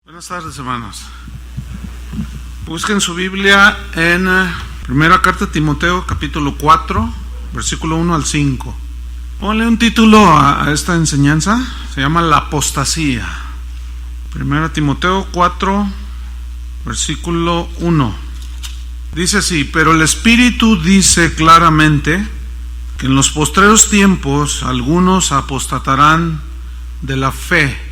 Buenas tardes, hermanos. Busquen su Biblia en Primera Carta de Timoteo, capítulo 4, versículo 1 al 5. Ponle un título a esta enseñanza, se llama La apostasía. Primera Timoteo 4, versículo 1. Dice así: pero el Espíritu dice claramente que en los postreros tiempos algunos apostatarán de la fe,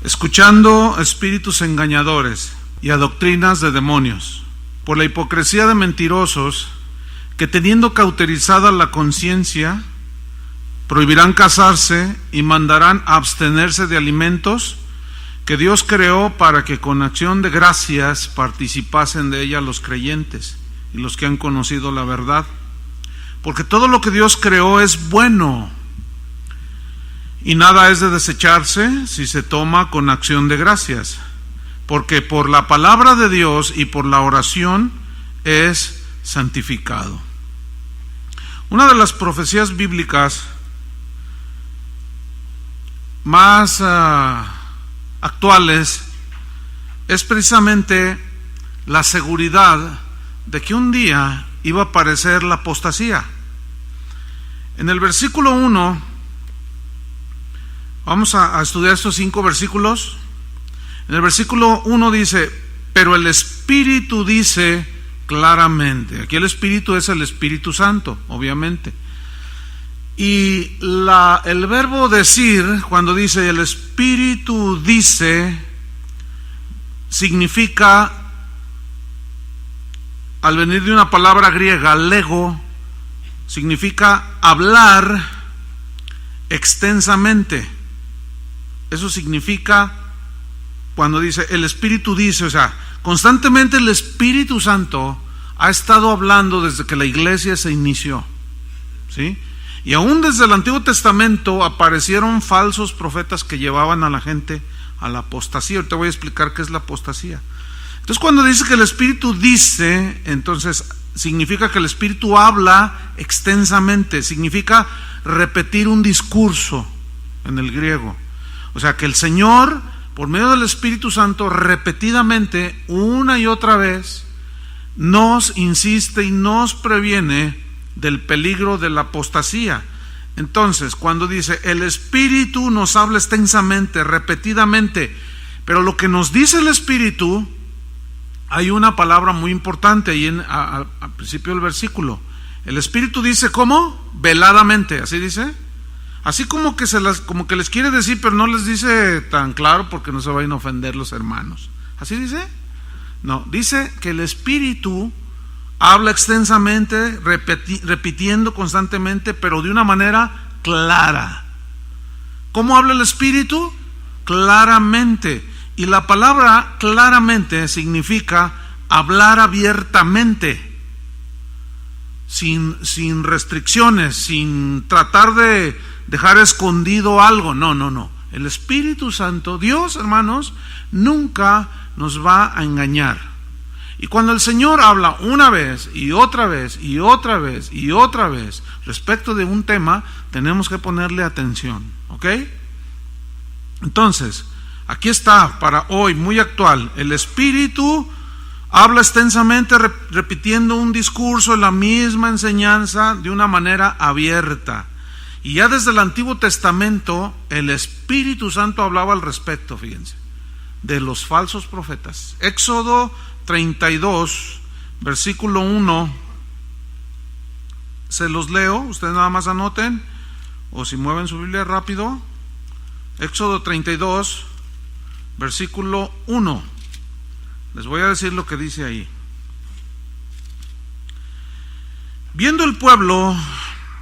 escuchando espíritus engañadores y a doctrinas de demonios, por la hipocresía de mentirosos, que teniendo cauterizada la conciencia, prohibirán casarse y mandarán abstenerse de alimentos que Dios creó para que con acción de gracias participasen de ella los creyentes y los que han conocido la verdad. Porque todo lo que Dios creó es bueno, y nada es de desecharse si se toma con acción de gracias, porque por la palabra de Dios y por la oración es santificado. Una de las profecías bíblicas más actuales es precisamente la seguridad de que un día iba a aparecer la apostasía. En el versículo 1, vamos a estudiar estos 5 versículos. En el versículo 1 dice: pero el Espíritu dice claramente. Aquí el Espíritu es el Espíritu Santo, obviamente. Y el verbo decir, cuando dice el Espíritu dice, significa, al venir de una palabra griega, lego, significa hablar extensamente. Eso significa cuando dice el Espíritu dice, o sea, constantemente el Espíritu Santo ha estado hablando desde que la iglesia se inició, ¿sí? Y aún desde el Antiguo Testamento aparecieron falsos profetas que llevaban a la gente a la apostasía. Ahorita voy a explicar qué es la apostasía. Entonces, cuando dice que el Espíritu dice, entonces significa que el Espíritu habla extensamente, significa repetir un discurso en el griego. O sea, que el Señor, por medio del Espíritu Santo, repetidamente, una y otra vez, nos insiste y nos previene del peligro de la apostasía. Entonces, cuando dice el Espíritu nos habla extensamente, repetidamente, pero lo que nos dice el Espíritu, hay una palabra muy importante ahí al principio del versículo. El Espíritu dice, ¿cómo? Veladamente, así dice. Así como que les quiere decir, pero no les dice tan claro porque no se vayan a ofender los hermanos. ¿Así dice? No, dice que el Espíritu habla extensamente, repitiendo constantemente, pero de una manera clara. ¿Cómo habla el Espíritu? Claramente. Y la palabra claramente significa hablar abiertamente, sin restricciones, sin tratar de dejar escondido algo. No. El Espíritu Santo, Dios, hermanos, nunca nos va a engañar. Y cuando el Señor habla una vez y otra vez y otra vez y otra vez respecto de un tema, tenemos que ponerle atención, ¿ok? Entonces, aquí está para hoy, muy actual. El Espíritu habla extensamente, repitiendo un discurso, la misma enseñanza de una manera abierta. Y ya desde el Antiguo Testamento, el Espíritu Santo hablaba al respecto, fíjense, de los falsos profetas. Éxodo 32, versículo 1, se los leo, ustedes nada más anoten, o si mueven su Biblia rápido. Éxodo 32, versículo 1. Les voy a decir lo que dice ahí. Viendo el pueblo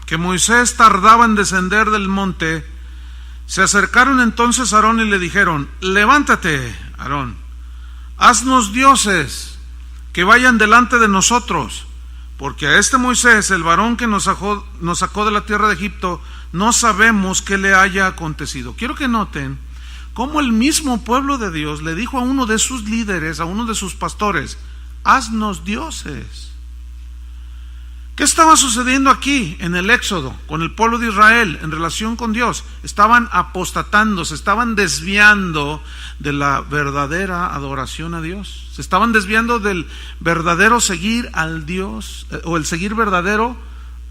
que Moisés tardaba en descender del monte, se acercaron entonces a Aarón y le dijeron: levántate, Aarón, haznos dioses que vayan delante de nosotros, porque a este Moisés, el varón que nos sacó de la tierra de Egipto, no sabemos qué le haya acontecido. Quiero que noten cómo el mismo pueblo de Dios le dijo a uno de sus líderes, a uno de sus pastores: haznos dioses. ¿Qué estaba sucediendo aquí en el Éxodo con el pueblo de Israel en relación con Dios? Estaban apostatando, se estaban desviando de la verdadera adoración a Dios. Se estaban desviando del verdadero seguir al Dios, o el seguir verdadero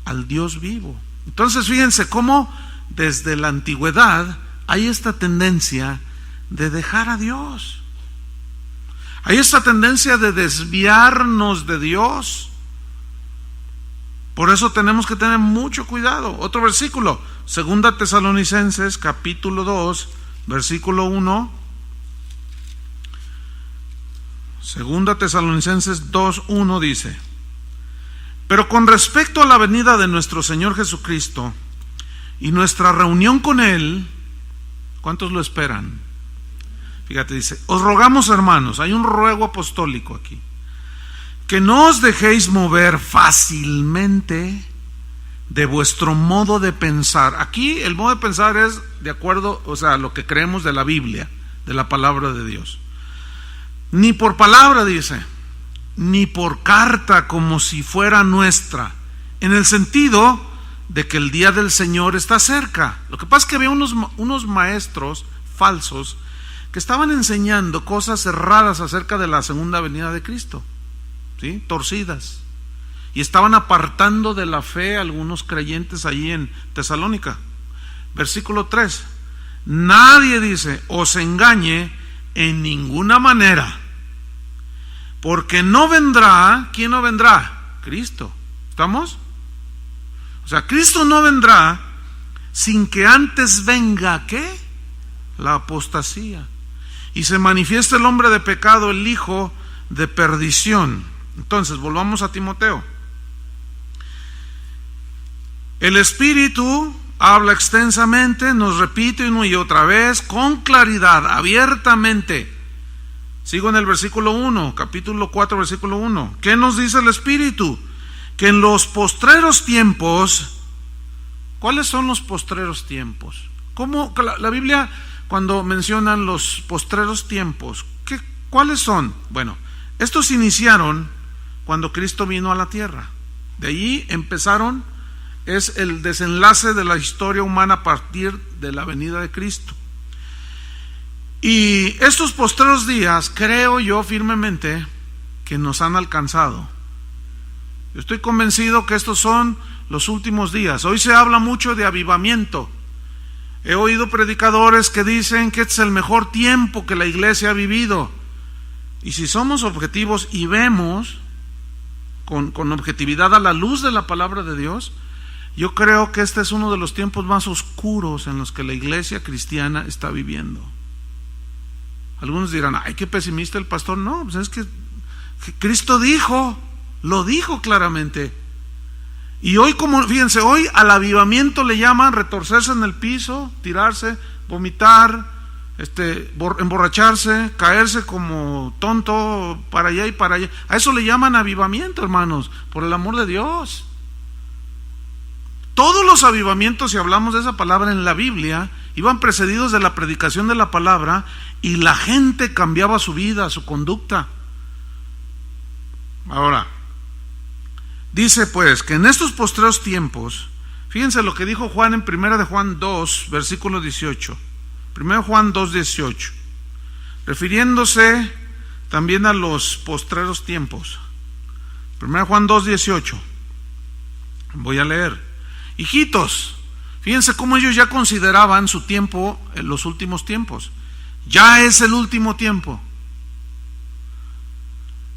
al Dios vivo. Entonces fíjense cómo desde la antigüedad hay esta tendencia de dejar a Dios. Hay esta tendencia de desviarnos de Dios. Por eso tenemos que tener mucho cuidado. Otro versículo, 2 Tesalonicenses capítulo 2, versículo 1. 2 Tesalonicenses 2, 1 dice: pero con respecto a la venida de nuestro Señor Jesucristo y nuestra reunión con Él, ¿cuántos lo esperan? Fíjate, dice: os rogamos, hermanos, hay un ruego apostólico aquí, que no os dejéis mover fácilmente de vuestro modo de pensar. Aquí el modo de pensar es de acuerdo, o sea, lo que creemos de la Biblia, de la palabra de Dios. Ni por palabra, dice, ni por carta como si fuera nuestra, en el sentido de que el día del Señor está cerca. Lo que pasa es que había unos maestros falsos que estaban enseñando cosas erradas acerca de la segunda venida de Cristo, ¿sí? Torcidas, y estaban apartando de la fe a algunos creyentes allí en Tesalónica. Versículo 3: nadie, dice, os engañe en ninguna manera, porque no vendrá. ¿Quién no vendrá? Cristo. ¿Estamos? O sea, Cristo no vendrá sin que antes venga, ¿qué? La apostasía, y se manifiesta el hombre de pecado, el hijo de perdición. Entonces, volvamos a Timoteo. El Espíritu habla extensamente, nos repite una y otra vez, con claridad, abiertamente. Sigo en el versículo 1, capítulo 4, versículo 1. ¿Qué nos dice el Espíritu? Que en los postreros tiempos. ¿Cuáles son los postreros tiempos? ¿Cómo la Biblia, cuando mencionan los postreros tiempos, cuáles son? Bueno, estos iniciaron cuando Cristo vino a la tierra. De allí empezaron, es el desenlace de la historia humana a partir de la venida de Cristo. Y estos postreros días, creo yo firmemente que nos han alcanzado. Yo estoy convencido que estos son los últimos días. Hoy se habla mucho de avivamiento. He oído predicadores que dicen que este es el mejor tiempo que la iglesia ha vivido. Y si somos objetivos y vemos con objetividad a la luz de la palabra de Dios, yo creo que este es uno de los tiempos más oscuros en los que la iglesia cristiana está viviendo. Algunos dirán: ay, qué pesimista el pastor. No, pues es que Cristo lo dijo claramente. Y hoy, como fíjense, hoy al avivamiento le llaman retorcerse en el piso, tirarse, vomitar, emborracharse, caerse como tonto para allá y para allá. A eso le llaman avivamiento, hermanos, por el amor de Dios. Todos los avivamientos, si hablamos de esa palabra en la Biblia, iban precedidos de la predicación de la palabra, y la gente cambiaba su vida, su conducta. Ahora, dice pues que en estos postreros tiempos, fíjense lo que dijo Juan en 1 de Juan 2, versículo 18. 1 Juan 2, 18, refiriéndose también a los postreros tiempos. 1 Juan 2, 18. Voy a leer. Hijitos, fíjense cómo ellos ya consideraban su tiempo en los últimos tiempos. Ya es el último tiempo.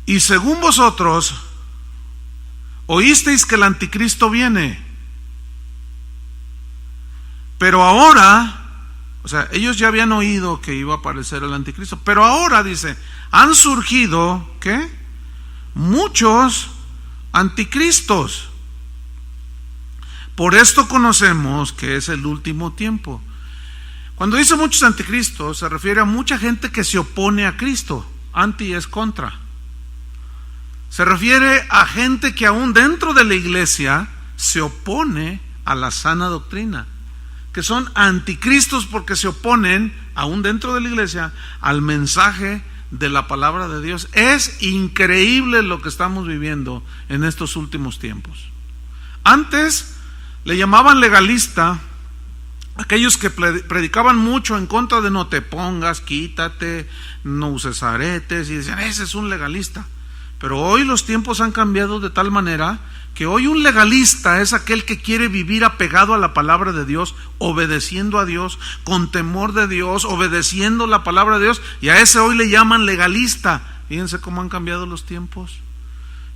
Y según vosotros oísteis que el anticristo viene, pero ahora, o sea, ellos ya habían oído que iba a aparecer el anticristo, pero ahora, dice, han surgido, ¿qué? Muchos anticristos. Por esto conocemos que es el último tiempo. Cuando dice muchos anticristos, se refiere a mucha gente que se opone a Cristo. Anti es contra. Se refiere a gente que aún dentro de la iglesia se opone a la sana doctrina, que son anticristos porque se oponen, aún dentro de la iglesia, al mensaje de la palabra de Dios. Es increíble lo que estamos viviendo en estos últimos tiempos. Antes le llamaban legalista aquellos que predicaban mucho en contra de no te pongas, quítate, no uses aretes, y decían, ese es un legalista. Pero hoy los tiempos han cambiado de tal manera que hoy un legalista es aquel que quiere vivir apegado a la palabra de Dios, obedeciendo a Dios, con temor de Dios, obedeciendo la palabra de Dios, y a ese hoy le llaman legalista. Fíjense cómo han cambiado los tiempos.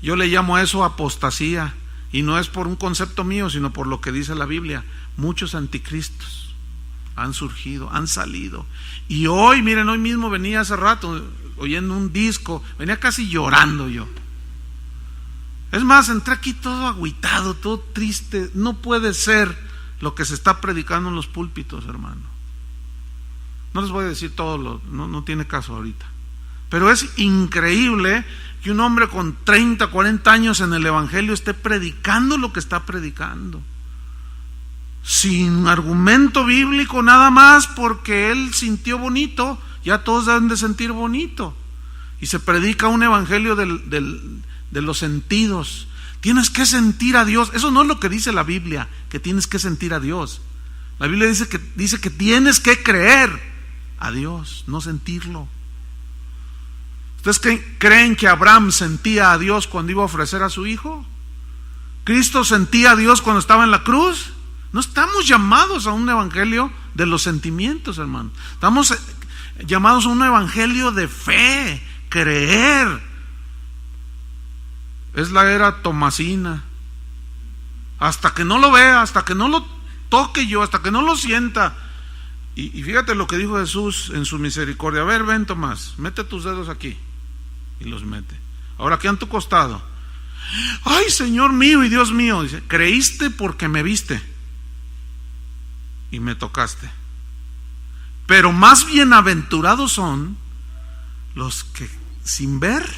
Yo le llamo a eso apostasía, y no es por un concepto mío, sino por lo que dice la Biblia. Muchos anticristos han surgido, han salido. Y hoy, miren, hoy mismo venía hace rato oyendo un disco, venía casi llorando yo. Es más, entré aquí todo agüitado, todo triste. No puede ser lo que se está predicando en los púlpitos, hermano. No les voy a decir todo, no tiene caso ahorita. Pero es increíble que un hombre con 30, 40 años en el Evangelio esté predicando lo que está predicando, sin argumento bíblico, nada más porque él sintió bonito. Ya todos deben de sentir bonito, y se predica un evangelio de los sentidos. Tienes que sentir a Dios. Eso no es lo que dice la Biblia, que tienes que sentir a Dios. La Biblia dice que tienes que creer a Dios, no sentirlo. ¿Ustedes creen que Abraham sentía a Dios cuando iba a ofrecer a su hijo? ¿Cristo sentía a Dios cuando estaba en la cruz? No estamos llamados a un evangelio de los sentimientos, hermano. Estamos llamados a un evangelio de fe, creer. Es la era tomasina. Hasta que no lo vea, hasta que no lo toque yo, hasta que no lo sienta. Y fíjate lo que dijo Jesús en su misericordia. A ver, ven, Tomás, mete tus dedos aquí. Y los mete. Ahora aquí a tu costado. Ay, Señor mío y Dios mío. Dice, creíste porque me viste y me tocaste. Pero más bienaventurados son los que sin ver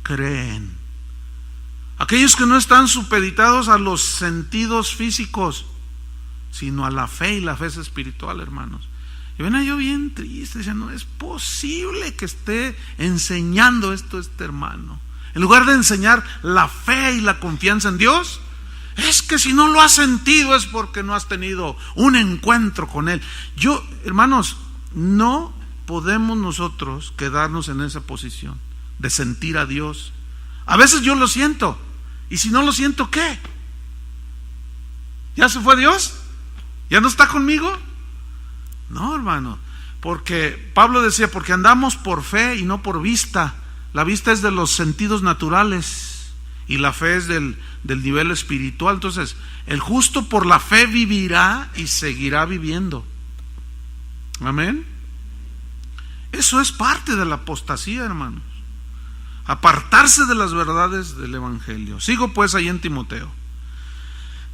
creen. Aquellos que no están supeditados a los sentidos físicos, sino a la fe, y la fe es espiritual, hermanos. Y ven, yo bien triste, decía, no es posible que esté enseñando esto este hermano. En lugar de enseñar la fe y la confianza en Dios, es que si no lo has sentido es porque no has tenido un encuentro con Él. Hermanos, no podemos nosotros quedarnos en esa posición de sentir a Dios. A veces yo lo siento, y si no lo siento, ¿qué? ¿Ya se fue Dios? ¿Ya no está conmigo? No, hermano, porque Pablo decía, porque andamos por fe y no por vista. La vista es de los sentidos naturales y la fe es del nivel espiritual. Entonces, el justo por la fe vivirá y seguirá viviendo. Amén. Eso es parte de la apostasía, hermanos. Apartarse de las verdades del evangelio. Sigo pues ahí en Timoteo.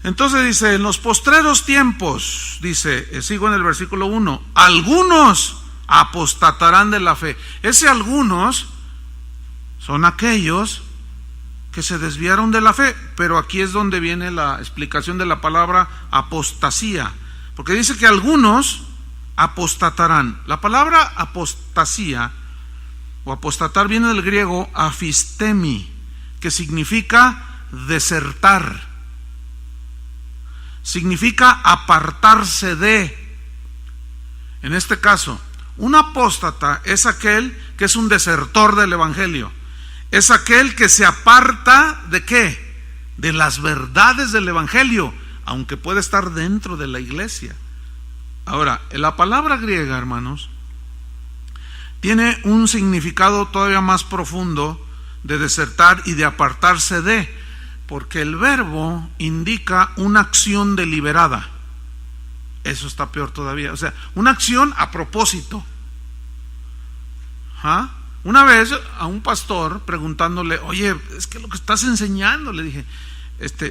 Entonces dice, en los postreros tiempos, dice, sigo en el versículo 1, algunos apostatarán de la fe. Ese algunos son aquellos que se desviaron de la fe, pero aquí es donde viene la explicación de la palabra apostasía, porque dice que algunos apostatarán. La palabra apostasía o apostatar viene del griego afistemi, que significa desertar, significa apartarse de. En este caso, un apóstata es aquel que es un desertor del evangelio, es aquel que se aparta de ¿qué? De las verdades del evangelio, aunque puede estar dentro de la iglesia. Ahora, la palabra griega, hermanos, tiene un significado todavía más profundo de desertar y de apartarse de, porque el verbo indica una acción deliberada. Eso está peor todavía, o sea, una acción a propósito. Una vez a un pastor preguntándole, oye, es que lo que estás enseñando, le dije,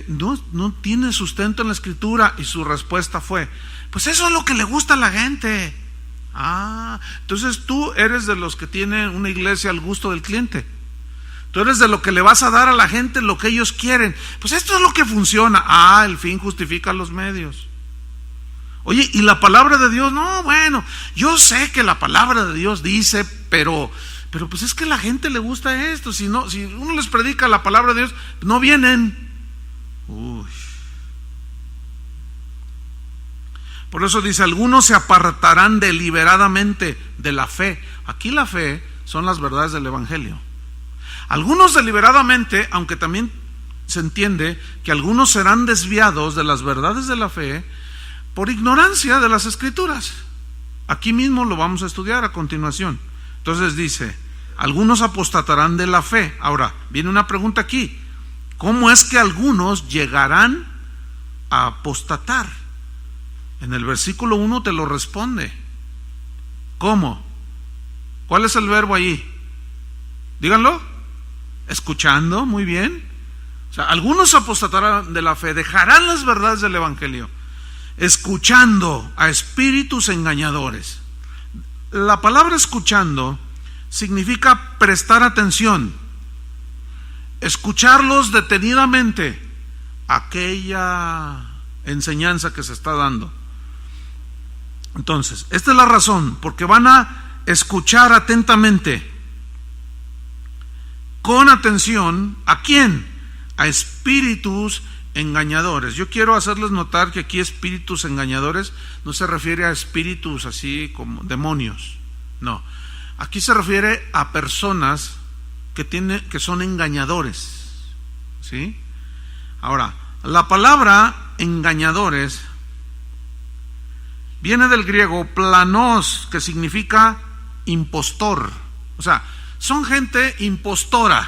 no tiene sustento en la escritura, y su respuesta fue, pues eso es lo que le gusta a la gente. Entonces tú eres de los que tienen una iglesia al gusto del cliente. Tú eres de lo que le vas a dar a la gente lo que ellos quieren. Pues esto es lo que funciona. El fin justifica los medios. Oye, ¿y la palabra de Dios? No, bueno, yo sé que la palabra de Dios dice, pero pues es que a la gente le gusta esto. Si uno les predica la palabra de Dios, no vienen. Por eso dice, algunos se apartarán deliberadamente de la fe. Aquí la fe son las verdades del Evangelio. Algunos deliberadamente, aunque también se entiende que algunos serán desviados de las verdades de la fe por ignorancia de las Escrituras. Aquí mismo lo vamos a estudiar a continuación. Entonces dice, algunos apostatarán de la fe. Ahora, viene una pregunta aquí. ¿Cómo es que algunos llegarán a apostatar? En el versículo 1 te lo responde. ¿Cómo? ¿Cuál es el verbo allí? Díganlo. Escuchando, muy bien. O sea, algunos apostatarán de la fe, dejarán las verdades del Evangelio, escuchando a espíritus engañadores. La palabra escuchando significa prestar atención, escucharlos detenidamente, aquella enseñanza que se está dando. Entonces, esta es la razón, porque van a escuchar atentamente, con atención, ¿a quién? A espíritus engañadores. Yo quiero hacerles notar que aquí espíritus engañadores no se refiere a espíritus así como demonios, no. Aquí se refiere a personas que son engañadores, ¿sí? Ahora, la palabra engañadores viene del griego planos, que significa impostor. O sea, son gente impostora,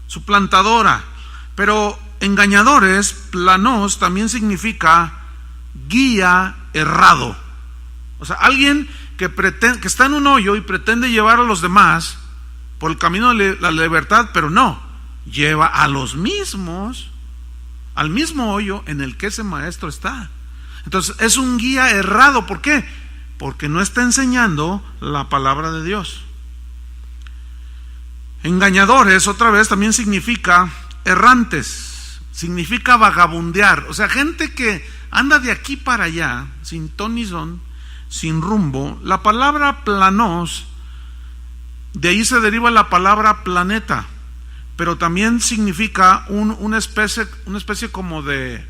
suplantadora. Pero engañadores, planos, también significa guía errado. O sea, alguien que está en un hoyo y pretende llevar a los demás por el camino de la libertad, pero no, lleva a los mismos al mismo hoyo en el que ese maestro está. Entonces es un guía errado. ¿Por qué? Porque no está enseñando la palabra de Dios. Engañadores, otra vez, también significa errantes, significa vagabundear. O sea, gente que anda de aquí para allá, sin ton ni son, sin rumbo. La palabra planos, de ahí se deriva la palabra planeta, pero también significa una especie como de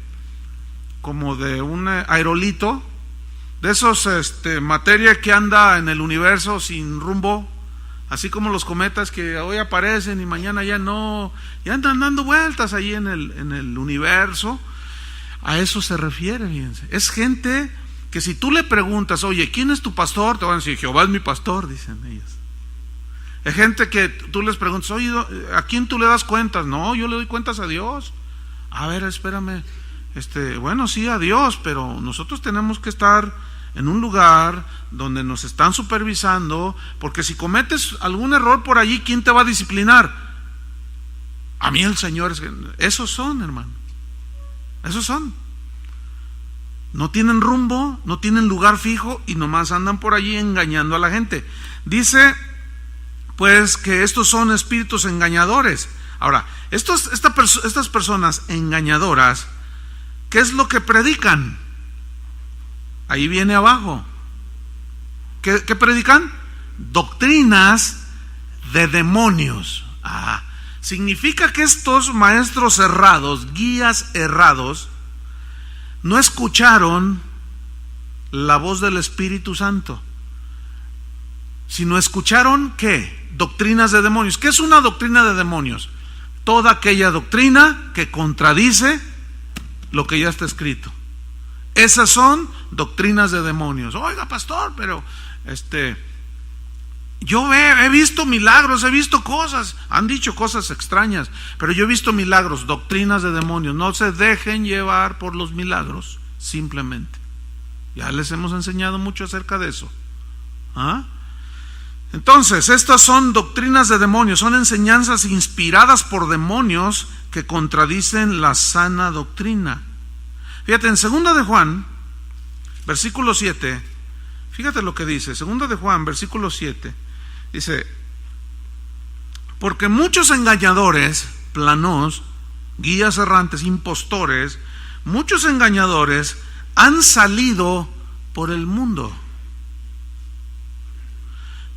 un aerolito, de esos materia que anda en el universo sin rumbo, así como los cometas que hoy aparecen y mañana ya no, ya andan dando vueltas ahí en el universo. A eso se refiere, fíjense. Es gente que si tú le preguntas, oye, ¿quién es tu pastor? Te van a decir, Jehová es mi pastor, dicen ellos. Es gente que tú les preguntas, oye, ¿a quién tú le das cuentas? No, yo le doy cuentas a Dios. A ver, espérame. Bueno, sí, a Dios, pero nosotros tenemos que estar en un lugar donde nos están supervisando, porque si cometes algún error por allí, ¿quién te va a disciplinar? A mí el Señor. Esos son, hermano. Esos son. No tienen rumbo, no tienen lugar fijo y nomás andan por allí engañando a la gente. Dice pues que estos son espíritus engañadores. Ahora, estas personas engañadoras, ¿qué es lo que predican? Ahí viene abajo. ¿Qué predican? Doctrinas de demonios. Significa que estos maestros errados, guías errados, no escucharon la voz del Espíritu Santo, sino escucharon ¿qué? Doctrinas de demonios. ¿Qué es una doctrina de demonios? Toda aquella doctrina que contradice lo que ya está escrito. Esas son doctrinas de demonios. Oiga, pastor, pero yo he visto milagros, he visto cosas, han dicho cosas extrañas, pero yo he visto milagros. Doctrinas de demonios. No se dejen llevar por los milagros, simplemente. Ya les hemos enseñado mucho acerca de eso. Entonces, estas son doctrinas de demonios, son enseñanzas inspiradas por demonios que contradicen la sana doctrina. Fíjate, en 2 de Juan, versículo 7, fíjate lo que dice, 2 de Juan, versículo 7, dice, porque muchos engañadores, planos, guías errantes, impostores, muchos engañadores han salido por el mundo,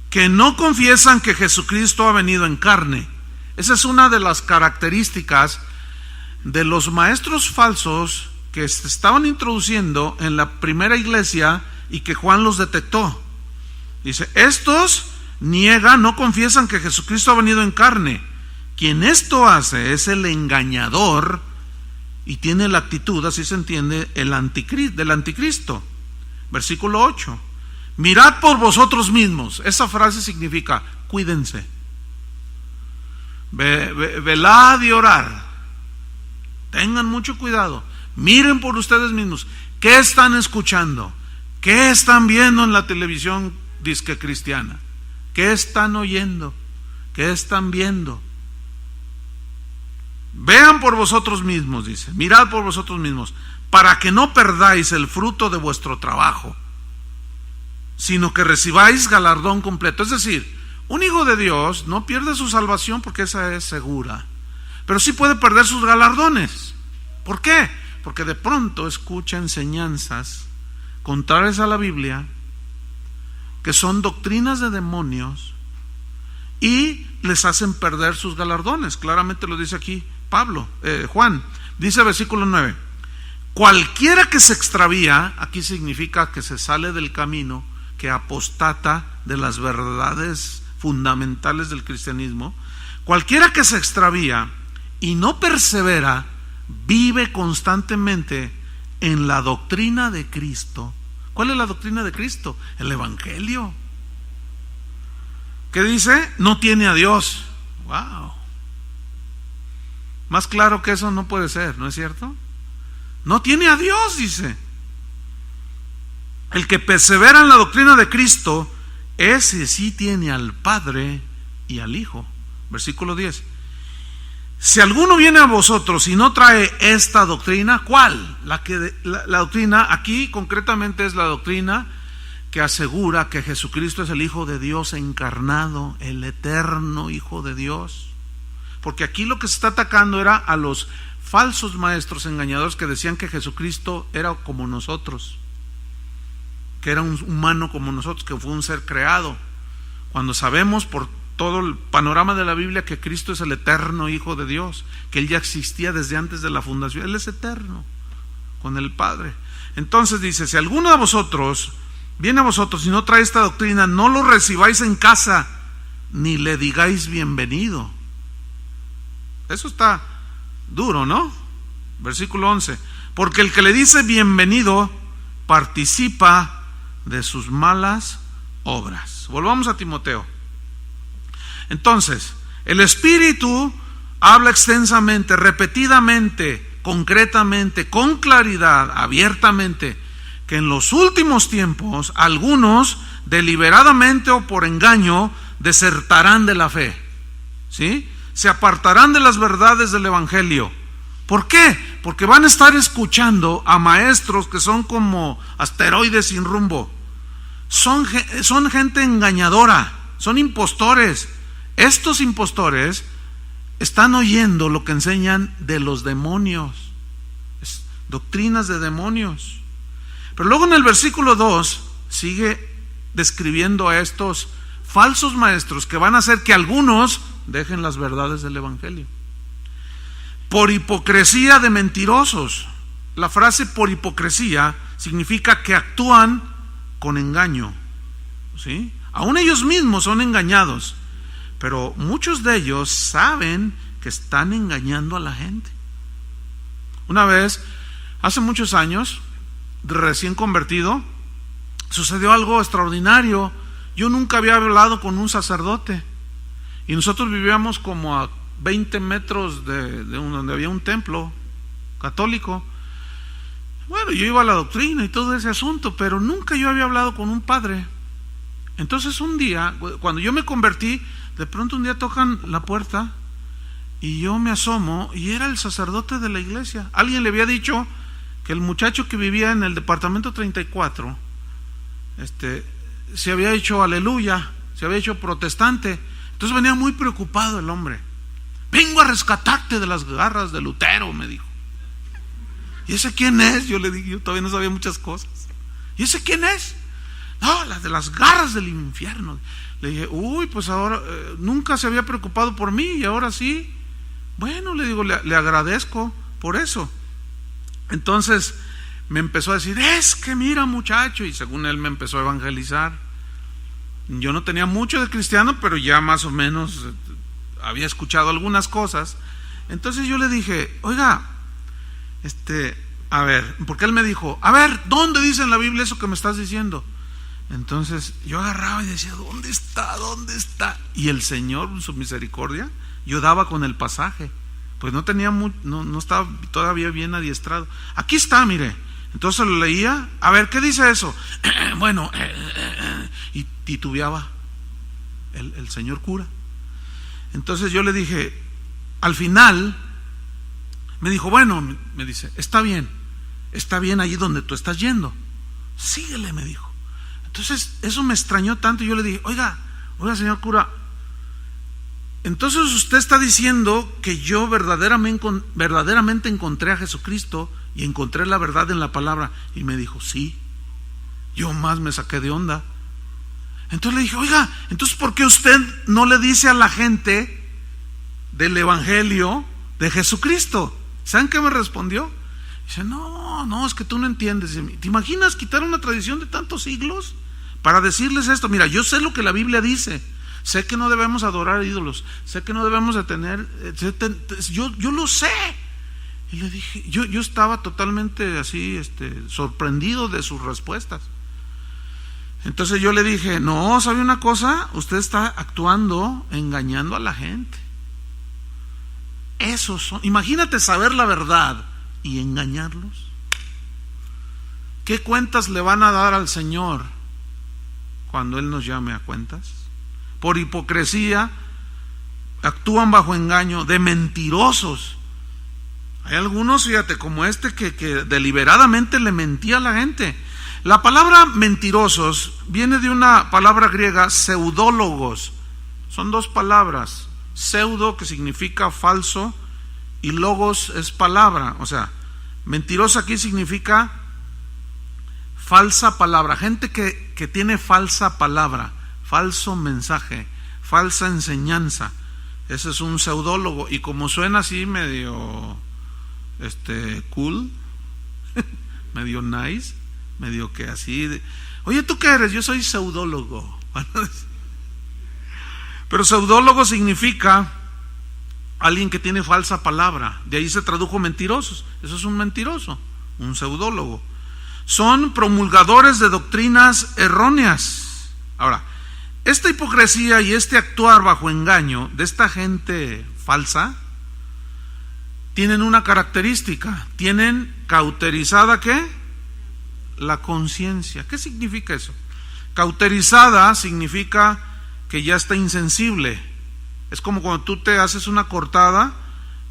que no confiesan que Jesucristo ha venido en carne. Esa es una de las características de los maestros falsos que se estaban introduciendo en la primera iglesia y que Juan los detectó. Dice, estos niegan, no confiesan que Jesucristo ha venido en carne. Quien esto hace es el engañador y tiene la actitud, así se entiende, del anticristo. Versículo 8. Mirad por vosotros mismos. Esa frase significa, cuídense. Velad y orad. Tengan mucho cuidado. Miren por ustedes mismos. ¿Qué están escuchando? ¿Qué están viendo en la televisión disque cristiana? ¿Qué están oyendo? ¿Qué están viendo? Vean por vosotros mismos, dice. Mirad por vosotros mismos, para que no perdáis el fruto de vuestro trabajo, sino que recibáis galardón completo. Es decir, un hijo de Dios no pierde su salvación porque esa es segura, pero sí puede perder sus galardones. ¿Por qué? Porque de pronto escucha enseñanzas contrarias a la Biblia, que son doctrinas de demonios, y les hacen perder sus galardones. Claramente lo dice aquí Juan. Dice versículo 9: cualquiera que se extravía, aquí significa que se sale del camino, que apostata de las verdades fundamentales del cristianismo. Cualquiera que se extravía y no persevera, vive constantemente en la doctrina de Cristo. ¿Cuál es la doctrina de Cristo? El Evangelio. ¿Qué dice? No tiene a Dios. Wow. Más claro que eso no puede ser, ¿no es cierto? No tiene a Dios, dice. El que persevera en la doctrina de Cristo, ese sí tiene al Padre y al Hijo. Versículo 10. Si alguno viene a vosotros y no trae esta doctrina, ¿cuál? La doctrina aquí concretamente es la doctrina que asegura que Jesucristo es el Hijo de Dios encarnado, el eterno Hijo de Dios. Porque aquí lo que se está atacando era a los falsos maestros engañadores que decían que Jesucristo era como nosotros, que era un humano como nosotros, que fue un ser creado, cuando sabemos por todo el panorama de la Biblia que Cristo es el eterno Hijo de Dios, que Él ya existía desde antes de la fundación. Él es eterno con el Padre. Entonces dice, si alguno de vosotros viene a vosotros y no trae esta doctrina, no lo recibáis en casa, ni le digáis bienvenido. Eso está duro, ¿no? Versículo 11. Porque el que le dice bienvenido participa de sus malas obras. Volvamos a Timoteo. Entonces, el Espíritu habla extensamente, repetidamente, concretamente, con claridad, abiertamente, que en los últimos tiempos algunos deliberadamente o por engaño desertarán de la fe, ¿sí? Se apartarán de las verdades del Evangelio. ¿Por qué? Porque van a estar escuchando a maestros que son como asteroides sin rumbo. Son gente engañadora, son impostores. Estos impostores están oyendo lo que enseñan de los demonios, doctrinas de demonios. Pero luego en el versículo 2 sigue describiendo a estos falsos maestros que van a hacer que algunos dejen las verdades del Evangelio. Por hipocresía de mentirosos. La frase por hipocresía significa que actúan con engaño, ¿sí? Aún ellos mismos son engañados, pero muchos de ellos saben que están engañando a la gente. Una vez, hace muchos años, recién convertido, sucedió algo extraordinario. Yo nunca había hablado con un sacerdote y nosotros vivíamos como a 20 metros de donde había un templo católico. Bueno, yo iba a la doctrina y todo ese asunto, pero nunca yo había hablado con un padre. Entonces un día, cuando yo me convertí, de pronto un día tocan la puerta y yo me asomo y era el sacerdote de la iglesia. Alguien le había dicho que el muchacho que vivía en el departamento 34 se había hecho aleluya, se había hecho protestante. Entonces venía muy preocupado el hombre. Vengo a rescatarte de las garras de Lutero, me dijo. ¿Y ese quién es? Yo le dije, yo todavía no sabía muchas cosas. ¿Y ese quién es? No, las de las garras del infierno. Le dije, uy, pues ahora nunca se había preocupado por mí y ahora sí. Bueno, le digo, le agradezco por eso. Entonces me empezó a decir, es que mira muchacho, y según él me empezó a evangelizar. Yo no tenía mucho de cristiano, pero ya más o menos había escuchado algunas cosas. Entonces yo le dije, oiga, a ver, porque él me dijo, a ver, ¿dónde dice en la Biblia eso que me estás diciendo? Entonces yo agarraba y decía, ¿dónde está? ¿Dónde está? Y el Señor, en su misericordia, yo daba con el pasaje, pues no tenía no estaba todavía bien adiestrado. Aquí está, mire. Entonces lo leía, a ver, ¿qué dice eso? Bueno, y titubeaba el señor cura. Entonces yo le dije, al final, me dijo, bueno, me dice, está bien allí donde tú estás yendo, síguele, me dijo. Entonces eso me extrañó tanto y yo le dije, oiga señor cura, entonces usted está diciendo que yo verdaderamente encontré a Jesucristo y encontré la verdad en la palabra. Y me dijo, sí. Yo más me saqué de onda. Entonces le dije, oiga, entonces ¿por qué usted no le dice a la gente del evangelio de Jesucristo? ¿Saben qué me respondió? Dice, no, es que tú no entiendes. ¿Te imaginas quitar una tradición de tantos siglos para decirles esto? Mira, yo sé lo que la Biblia dice. Sé que no debemos adorar ídolos, sé que no debemos de tener, yo lo sé. Y le dije, yo estaba totalmente así, sorprendido de sus respuestas. Entonces yo le dije, no, ¿sabe una cosa? Usted está actuando, engañando a la gente. Imagínate saber la verdad y engañarlos. ¿Qué cuentas le van a dar al Señor cuando Él nos llame a cuentas? Por hipocresía actúan bajo engaño de mentirosos. Hay algunos, fíjate, como que deliberadamente le mentía a la gente. La palabra mentirosos viene de una palabra griega, pseudólogos. Son dos palabras, pseudo, que significa falso, y logos es palabra. O sea, mentiroso aquí significa falsa palabra, gente que tiene falsa palabra, falso mensaje, falsa enseñanza. Ese es un pseudólogo. Y como suena así medio cool, medio nice, medio que así oye, ¿tú qué eres? Yo soy pseudólogo. Pero pseudólogo significa alguien que tiene falsa palabra. De ahí se tradujo mentirosos. Eso es un mentiroso, un pseudólogo. Son promulgadores de doctrinas erróneas. Ahora, esta hipocresía y actuar bajo engaño de esta gente falsa tienen una característica, tienen cauterizada ¿qué? La conciencia. ¿Qué significa eso? Cauterizada significa que ya está insensible. Es como cuando tú te haces una cortada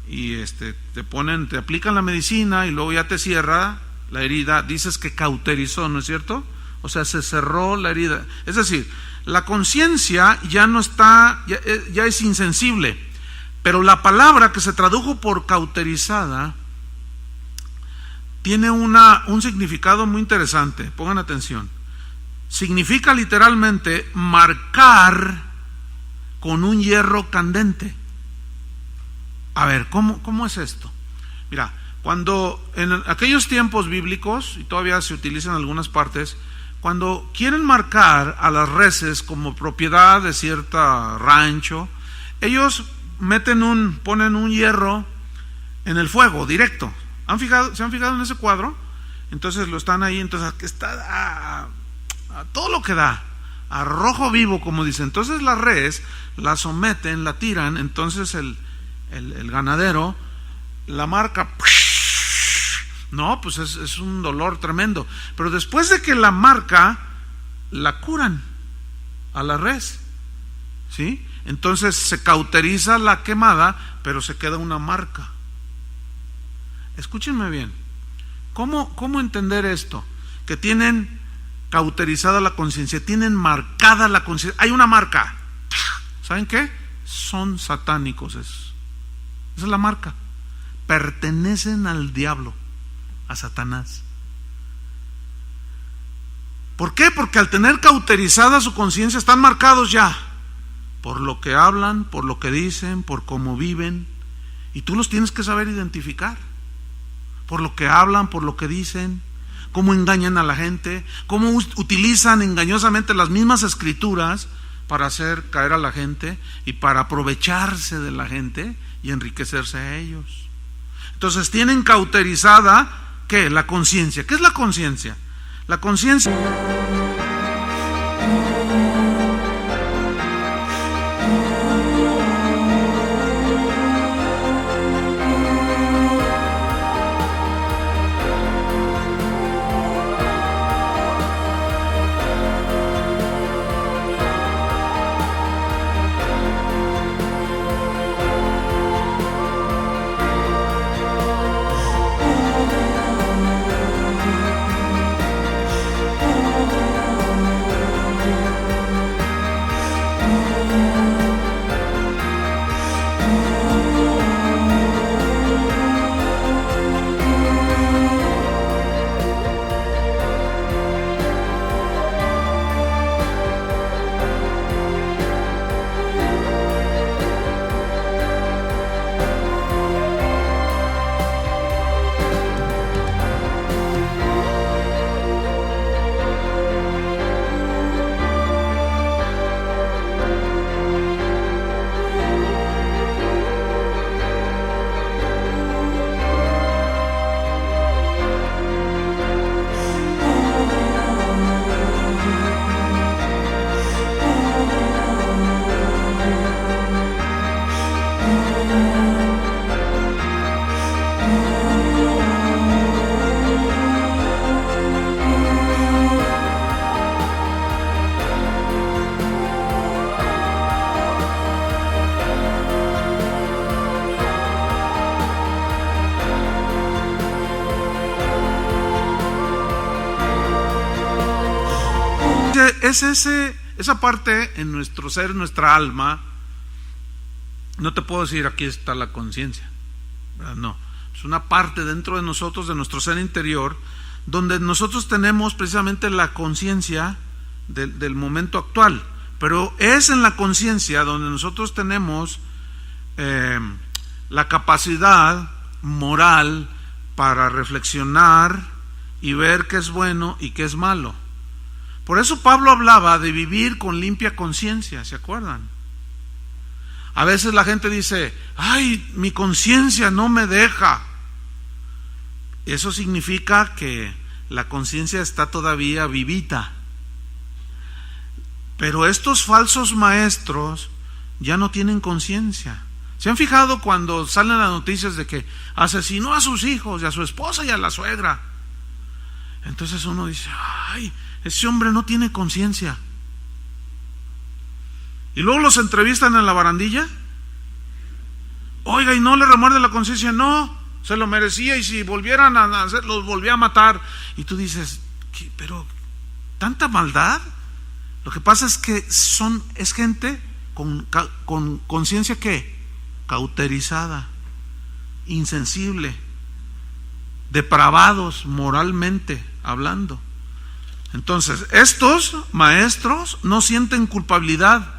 y te aplican la medicina y luego ya te cierra la herida, dices que cauterizó, ¿no es cierto? O sea, se cerró la herida. Es decir, la conciencia ya no está, ya es insensible. Pero la palabra que se tradujo por cauterizada tiene un significado muy interesante. Pongan atención. Significa literalmente marcar con un hierro candente. A ver, ¿cómo es esto? Mira, cuando en aquellos tiempos bíblicos, y todavía se utiliza en algunas partes, cuando quieren marcar a las reses como propiedad de cierto rancho, ellos ponen un hierro en el fuego directo. ¿Se han fijado en ese cuadro? Entonces lo están ahí, entonces está a todo lo que da, a rojo vivo, como dicen. Entonces la res la someten, la tiran, entonces el ganadero la marca. No, pues es un dolor tremendo. Pero después de que la marca, la curan a la res, ¿sí? Entonces se cauteriza la quemada, pero se queda una marca. Escúchenme bien. ¿Cómo entender esto? Que tienen cauterizada la conciencia, tienen marcada la conciencia. Hay una marca. ¿Saben qué? Son satánicos. Esa es la marca. Pertenecen al diablo, a Satanás. ¿Por qué? Porque al tener cauterizada su conciencia están marcados ya por lo que hablan, por lo que dicen, por cómo viven, y tú los tienes que saber identificar. por lo que hablan, por lo que dicen, cómo engañan a la gente, cómo utilizan engañosamente las mismas escrituras para hacer caer a la gente y para aprovecharse de la gente y enriquecerse a ellos. Entonces tienen cauterizada, ¿qué? La conciencia. ¿Qué es la conciencia? La conciencia... Es esa parte en nuestro ser, nuestra alma. No te puedo decir aquí está la conciencia, ¿verdad? No, es una parte dentro de nosotros, de nuestro ser interior, donde nosotros tenemos precisamente la conciencia del momento actual, pero es en la conciencia donde nosotros tenemos la capacidad moral para reflexionar y ver qué es bueno y qué es malo. Por eso Pablo hablaba de vivir con limpia conciencia, ¿se acuerdan? A veces la gente dice, ay, mi conciencia no me deja. Eso significa que la conciencia está todavía vivita. Pero estos falsos maestros ya no tienen conciencia. ¿Se han fijado cuando salen las noticias de que asesinó a sus hijos y a su esposa y a la suegra? Entonces uno dice, ay, ese hombre no tiene conciencia. Y luego los entrevistan en la barandilla. Oiga, ¿y no le remuerde la conciencia? No, se lo merecía, y si volvieran a hacer, los volvía a matar. Y tú dices, pero ¿tanta maldad? Lo que pasa es que es gente con conciencia ¿qué? Cauterizada, insensible, depravados moralmente hablando. Entonces, estos maestros no sienten culpabilidad,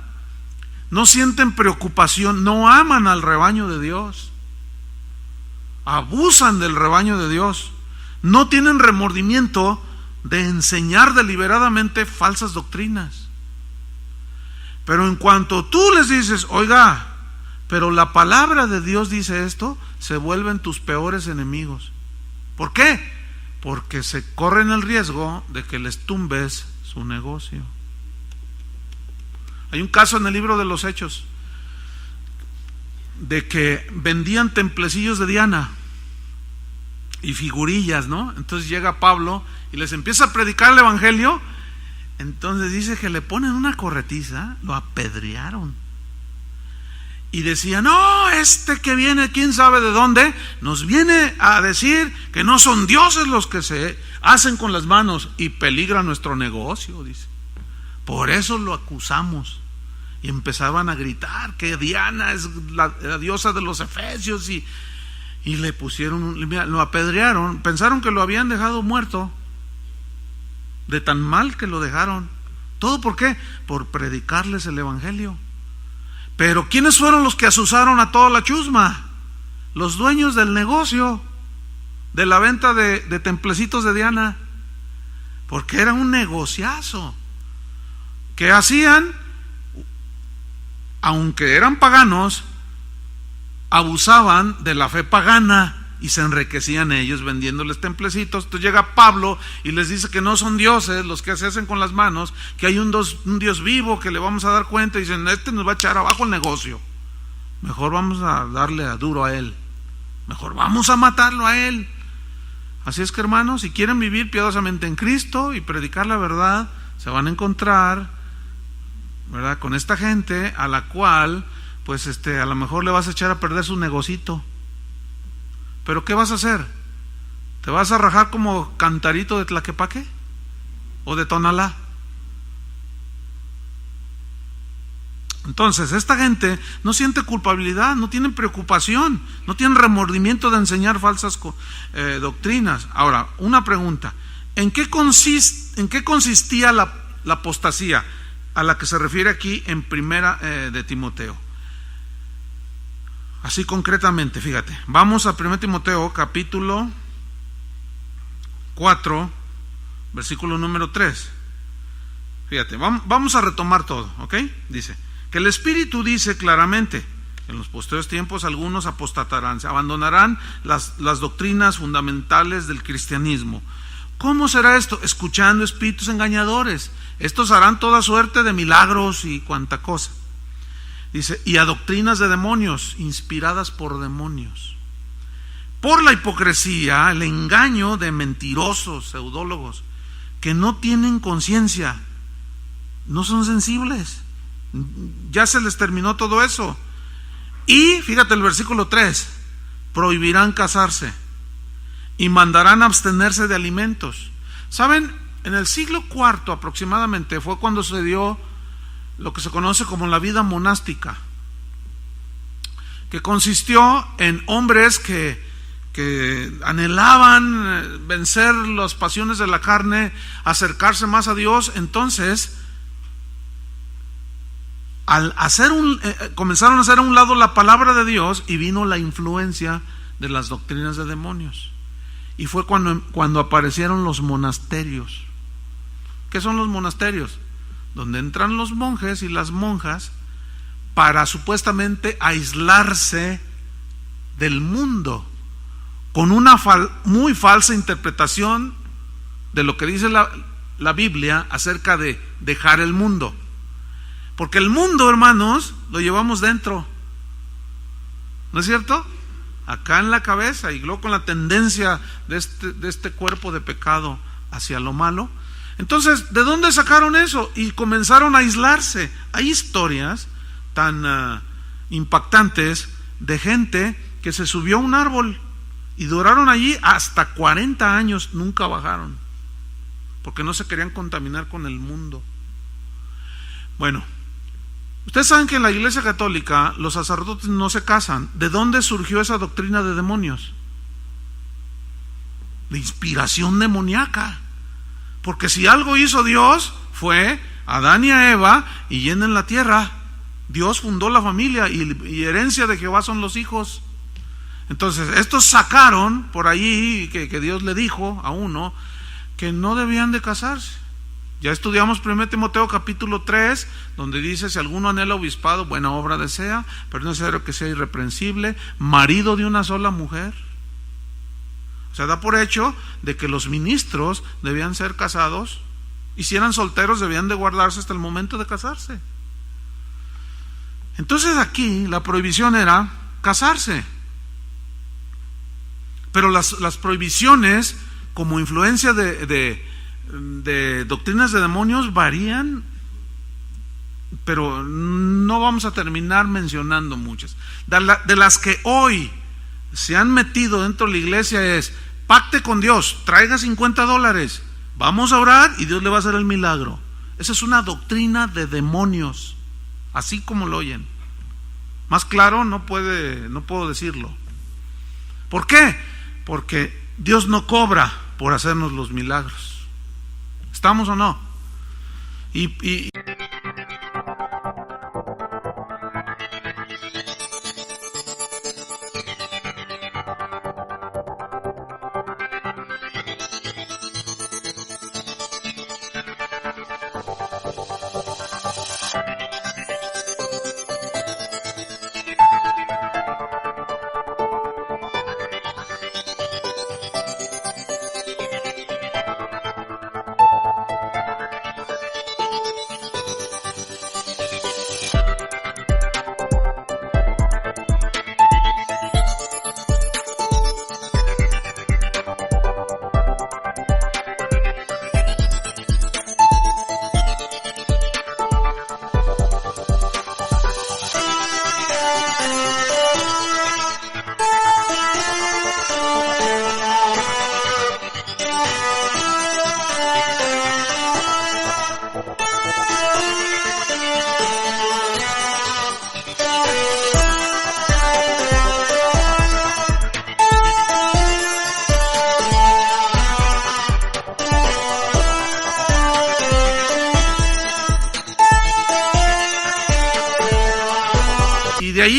no sienten preocupación, no aman al rebaño de Dios, abusan del rebaño de Dios, no tienen remordimiento de enseñar deliberadamente falsas doctrinas. Pero en cuanto tú les dices, oiga, pero la palabra de Dios dice esto, se vuelven tus peores enemigos. ¿Por qué? Porque se corren el riesgo de que les tumbes su negocio. Hay un caso en el libro de los Hechos de que vendían templecillos de Diana y figurillas, ¿no? Entonces llega Pablo y les empieza a predicar el evangelio. Entonces dice que le ponen una corretiza, lo apedrearon. Y decía, no, este que viene, quién sabe de dónde, nos viene a decir que no son dioses los que se hacen con las manos y peligra nuestro negocio, dice. Por eso lo acusamos. Y empezaban a gritar que Diana es la diosa de los efesios, y le pusieron, lo apedrearon. Pensaron que lo habían dejado muerto, de tan mal que lo dejaron. ¿Todo por qué? Por predicarles el evangelio. Pero ¿quiénes fueron los que asusaron a toda la chusma? Los dueños del negocio. de la venta de templecitos de Diana, porque era un negociazo que hacían, aunque eran paganos, abusaban de la fe pagana y se enriquecían ellos vendiéndoles templecitos. Entonces llega Pablo y les dice que no son dioses los que se hacen con las manos, que hay un Dios vivo que le vamos a dar cuenta, y dicen, este nos va a echar abajo el negocio, mejor vamos a darle a duro a él, mejor vamos a matarlo a él. Así es que, hermanos, si quieren vivir piadosamente en Cristo y predicar la verdad, se van a encontrar, ¿verdad?, con esta gente a la cual pues a lo mejor le vas a echar a perder su negocito. Pero ¿qué vas a hacer? ¿Te vas a rajar como cantarito de Tlaquepaque o de Tonalá? Entonces, esta gente no siente culpabilidad, no tienen preocupación, no tienen remordimiento de enseñar falsas doctrinas. Ahora, una pregunta: ¿en qué consistía la apostasía a la que se refiere aquí en primera de Timoteo? Así concretamente, fíjate, vamos a 1 Timoteo capítulo 4, versículo número 3. Fíjate, vamos a retomar todo, ¿ok? Dice que el Espíritu dice claramente: en los posteriores tiempos algunos apostatarán, se abandonarán las doctrinas fundamentales del cristianismo. ¿Cómo será esto? Escuchando espíritus engañadores. Estos harán toda suerte de milagros y cuanta cosa. Dice, y a doctrinas de demonios, inspiradas por demonios. Por la hipocresía, el engaño de mentirosos pseudólogos que no tienen conciencia, no son sensibles. Ya se les terminó todo eso. Y fíjate el versículo 3: prohibirán casarse y mandarán abstenerse de alimentos. ¿Saben? En el siglo IV aproximadamente fue cuando se dio lo que se conoce como la vida monástica, que consistió en hombres que anhelaban vencer las pasiones de la carne, acercarse más a Dios. Entonces, al comenzaron a hacer a un lado la palabra de Dios, y vino la influencia de las doctrinas de demonios. Y fue cuando aparecieron los monasterios. ¿Qué son los monasterios? Donde entran los monjes y las monjas para supuestamente aislarse del mundo, con una muy falsa interpretación de lo que dice la Biblia acerca de dejar el mundo. Porque el mundo, hermanos, lo llevamos dentro, ¿no es cierto? Acá en la cabeza, y luego con la tendencia de este cuerpo de pecado hacia lo malo. Entonces, ¿de dónde sacaron eso? Y comenzaron a aislarse. Hay historias tan impactantes de gente que se subió a un árbol y duraron allí hasta 40 años, nunca bajaron, porque no se querían contaminar con el mundo. Bueno, ustedes saben que en la Iglesia Católica los sacerdotes no se casan. ¿De dónde surgió esa doctrina de demonios? De inspiración demoníaca. Porque si algo hizo Dios fue Adán y a Eva, y llenen la tierra. Dios fundó la familia, y herencia de Jehová son los hijos. Entonces estos sacaron por allí que Dios le dijo a uno que no debían de casarse. Ya estudiamos 1 Timoteo capítulo 3, donde dice: si alguno anhela obispado, buena obra desea, pero no es necesario que sea irreprensible, marido de una sola mujer. O sea, da por hecho de que los ministros debían ser casados, y si eran solteros debían de guardarse hasta el momento de casarse. Entonces aquí la prohibición era casarse. Pero las prohibiciones como influencia de doctrinas de demonios varían, pero no vamos a terminar mencionando muchas. De las que hoy se han metido dentro de la iglesia es: pacte con Dios, traiga $50, vamos a orar y Dios le va a hacer el milagro. Esa es una doctrina de demonios, así como lo oyen. Más claro no puedo decirlo. ¿Por qué? Porque Dios no cobra por hacernos los milagros. ¿Estamos o no? Y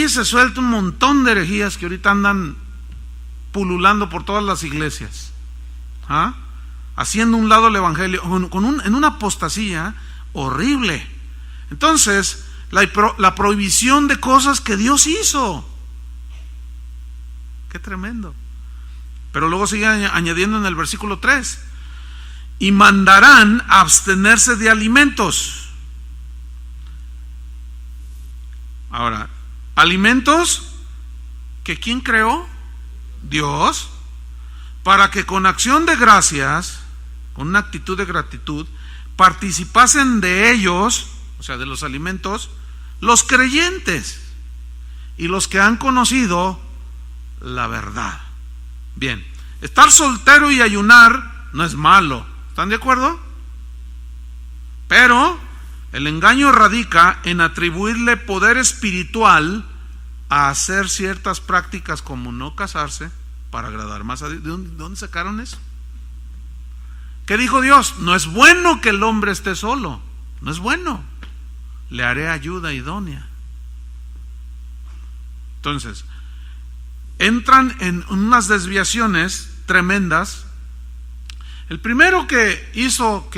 aquí se suelta un montón de herejías que ahorita andan pululando por todas las iglesias, haciendo un lado el evangelio en una apostasía horrible. Entonces, la prohibición de cosas que Dios hizo, qué tremendo. Pero luego sigue añadiendo en el versículo 3: y mandarán a abstenerse de alimentos. Ahora, alimentos que ¿quién creó? Dios, para que con acción de gracias, con una actitud de gratitud, participasen de ellos, o sea, de los alimentos, los creyentes y los que han conocido la verdad. Bien, estar soltero y ayunar no es malo, ¿están de acuerdo? Pero el engaño radica en atribuirle poder espiritual a hacer ciertas prácticas como no casarse para agradar más a Dios. ¿De dónde sacaron eso? ¿Qué dijo Dios? No es bueno que el hombre esté solo, no es bueno, le haré ayuda idónea. Entonces, entran en unas desviaciones tremendas. El primero que hizo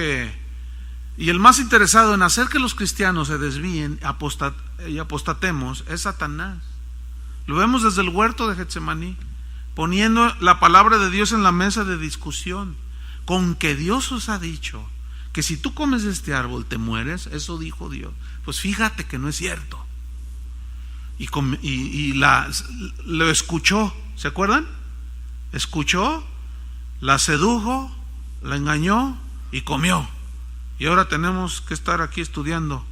y el más interesado en hacer que los cristianos se desvíen y apostatemos es Satanás. Lo vemos desde el huerto de Getsemaní, poniendo la palabra de Dios en la mesa de discusión. Con que Dios os ha dicho que si tú comes de este árbol te mueres, eso dijo Dios. Pues fíjate que no es cierto. Lo escuchó, ¿se acuerdan? Escuchó, la sedujo, la engañó y comió. Y ahora tenemos que estar aquí estudiando,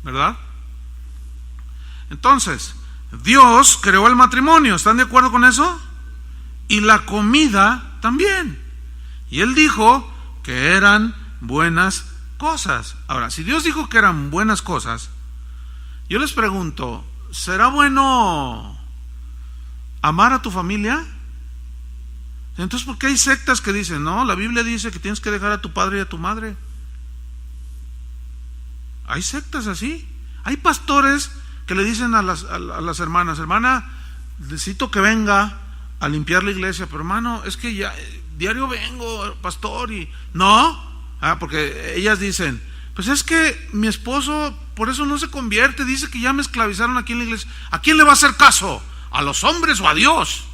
¿verdad? Entonces, Dios creó el matrimonio, ¿están de acuerdo con eso? Y la comida también. Y Él dijo que eran buenas cosas. Ahora, si Dios dijo que eran buenas cosas, yo les pregunto, ¿será bueno amar a tu familia? Entonces, ¿por qué hay sectas que dicen, no, la Biblia dice que tienes que dejar a tu padre y a tu madre? Hay sectas así. Hay pastores que le dicen a las hermanas, hermana, necesito que venga a limpiar la iglesia, pero hermano, es que ya diario vengo, pastor, y no, porque ellas dicen, pues es que mi esposo por eso no se convierte, dice que ya me esclavizaron aquí en la iglesia. ¿A quién le va a hacer caso? ¿A los hombres o a Dios?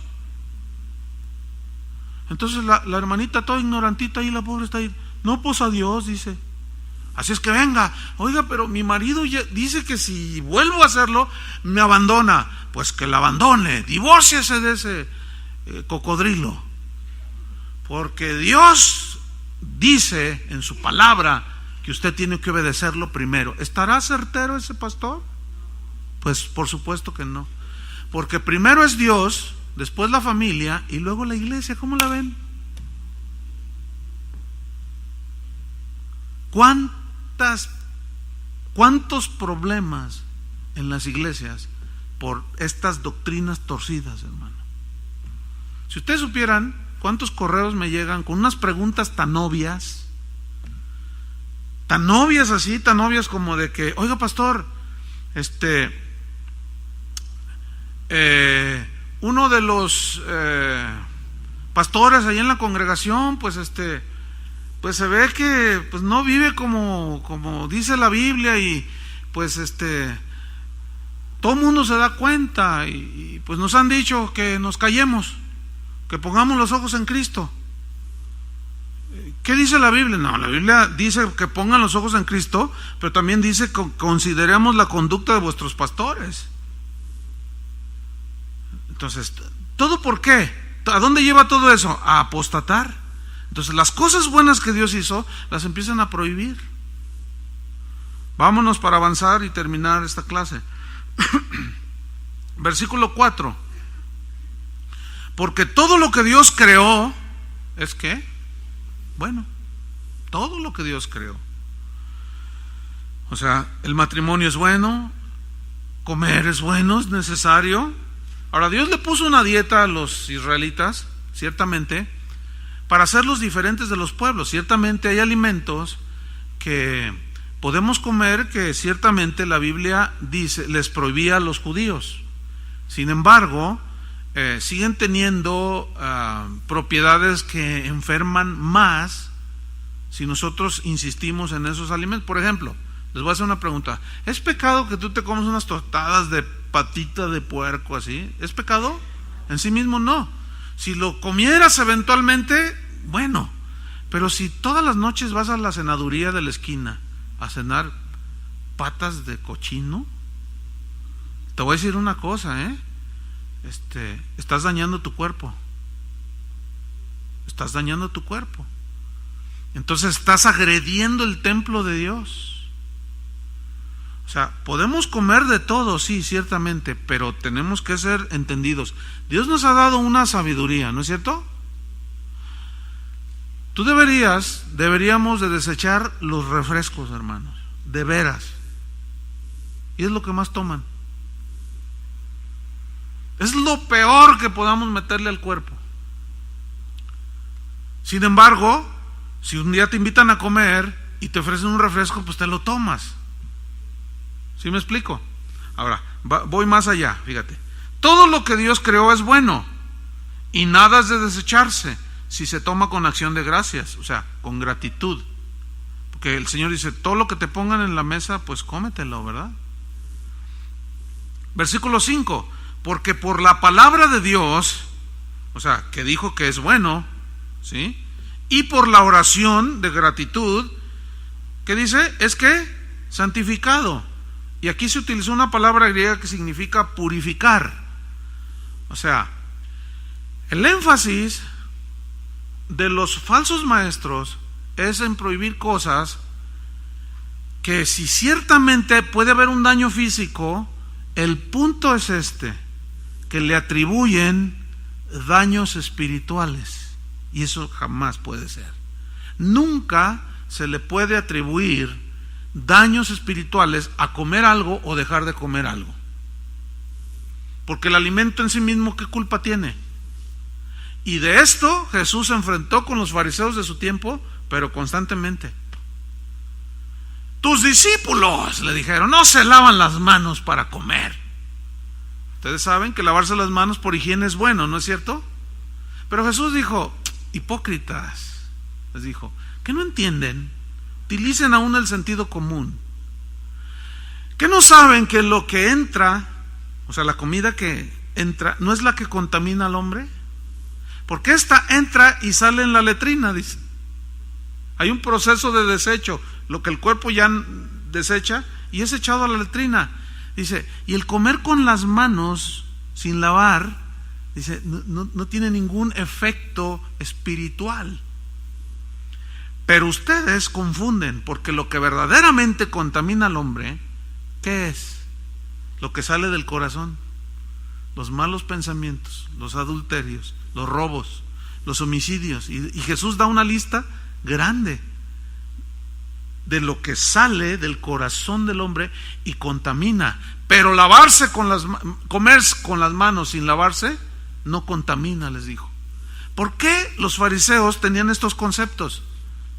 Entonces la hermanita toda ignorantita ahí, la pobre está ahí, no, pues a Dios, dice. Así es que venga, oiga, pero mi marido ya dice que si vuelvo a hacerlo me abandona. Pues que la abandone, divórciese de ese cocodrilo, porque Dios dice en su palabra que usted tiene que obedecerlo primero. ¿Estará certero ese pastor? Pues por supuesto que no, porque primero es Dios, después la familia y luego la iglesia. ¿Cómo la ven? ¿Cuántos problemas en las iglesias por estas doctrinas torcidas, hermano? Si ustedes supieran cuántos correos me llegan con unas preguntas tan obvias así, tan obvias como de que, oiga pastor, uno de los pastores ahí en la congregación, pues pues se ve que pues no vive como dice la Biblia, y pues todo el mundo se da cuenta, y pues nos han dicho que nos callemos, que pongamos los ojos en Cristo. ¿Qué dice la Biblia? No, la Biblia dice que pongan los ojos en Cristo, pero también dice que consideremos la conducta de vuestros pastores. Entonces, ¿todo por qué? ¿A dónde lleva todo eso? A apostatar. Entonces, las cosas buenas que Dios hizo las empiezan a prohibir. Vámonos para avanzar y terminar esta clase. Versículo 4. Porque todo lo que Dios creó es ¿qué? Bueno, todo lo que Dios creó. O sea, el matrimonio es bueno, comer es bueno, es necesario. Ahora, Dios le puso una dieta a los israelitas, ciertamente, para hacerlos diferentes de los pueblos. Ciertamente hay alimentos que podemos comer, que ciertamente la Biblia dice, les prohibía a los judíos. Sin embargo, siguen teniendo propiedades que enferman más si nosotros insistimos en esos alimentos. Por ejemplo, les voy a hacer una pregunta. ¿Es pecado que tú te comes unas tostadas de patita de puerco así? ¿Es pecado? En sí mismo no. Si lo comieras eventualmente, bueno. Pero si todas las noches vas a la cenaduría de la esquina a cenar patas de cochino, te voy a decir una cosa, estás dañando tu cuerpo. Estás dañando tu cuerpo. Entonces estás agrediendo el templo de Dios. O sea, podemos comer de todo, sí, ciertamente, pero tenemos que ser entendidos. Dios nos ha dado una sabiduría, ¿no es cierto? Deberíamos de desechar los refrescos, hermanos, de veras. Y es lo que más toman. Es lo peor que podamos meterle al cuerpo. Sin embargo, si un día te invitan a comer y te ofrecen un refresco, pues te lo tomas. ¿Sí me explico? Ahora, voy más allá, fíjate. Todo lo que Dios creó es bueno y nada es de desecharse si se toma con acción de gracias, o sea, con gratitud. Porque el Señor dice, todo lo que te pongan en la mesa, pues cómetelo, ¿verdad? Versículo 5, porque por la palabra de Dios, o sea, que dijo que es bueno, ¿sí? Y por la oración de gratitud, ¿qué dice? Es que santificado. Y aquí se utilizó una palabra griega que significa purificar. O sea, el énfasis de los falsos maestros es en prohibir cosas que, si ciertamente puede haber un daño físico, el punto es que le atribuyen daños espirituales, y eso jamás puede ser. Nunca se le puede atribuir daños espirituales a comer algo o dejar de comer algo, porque el alimento en sí mismo, ¿qué culpa tiene? Y de esto Jesús se enfrentó con los fariseos de su tiempo, pero constantemente. Tus discípulos, le dijeron, no se lavan las manos para comer. Ustedes saben que lavarse las manos por higiene es bueno, ¿no es cierto? Pero Jesús dijo, hipócritas, les dijo, ¿que no entienden? Utilicen aún el sentido común. ¿Que no saben que lo que entra, o sea, la comida que entra, no es la que contamina al hombre? Porque esta entra y sale en la letrina, dice. Hay un proceso de desecho, lo que el cuerpo ya desecha y es echado a la letrina. Dice, y el comer con las manos sin lavar, dice, no tiene ningún efecto espiritual. Pero ustedes confunden, porque lo que verdaderamente contamina al hombre, ¿qué es? Lo que sale del corazón. Los malos pensamientos, los adulterios, los robos, los homicidios. Y Jesús da una lista grande de lo que sale del corazón del hombre y contamina. Pero comer con las manos sin lavarse no contamina, les dijo. ¿Por qué los fariseos tenían estos conceptos?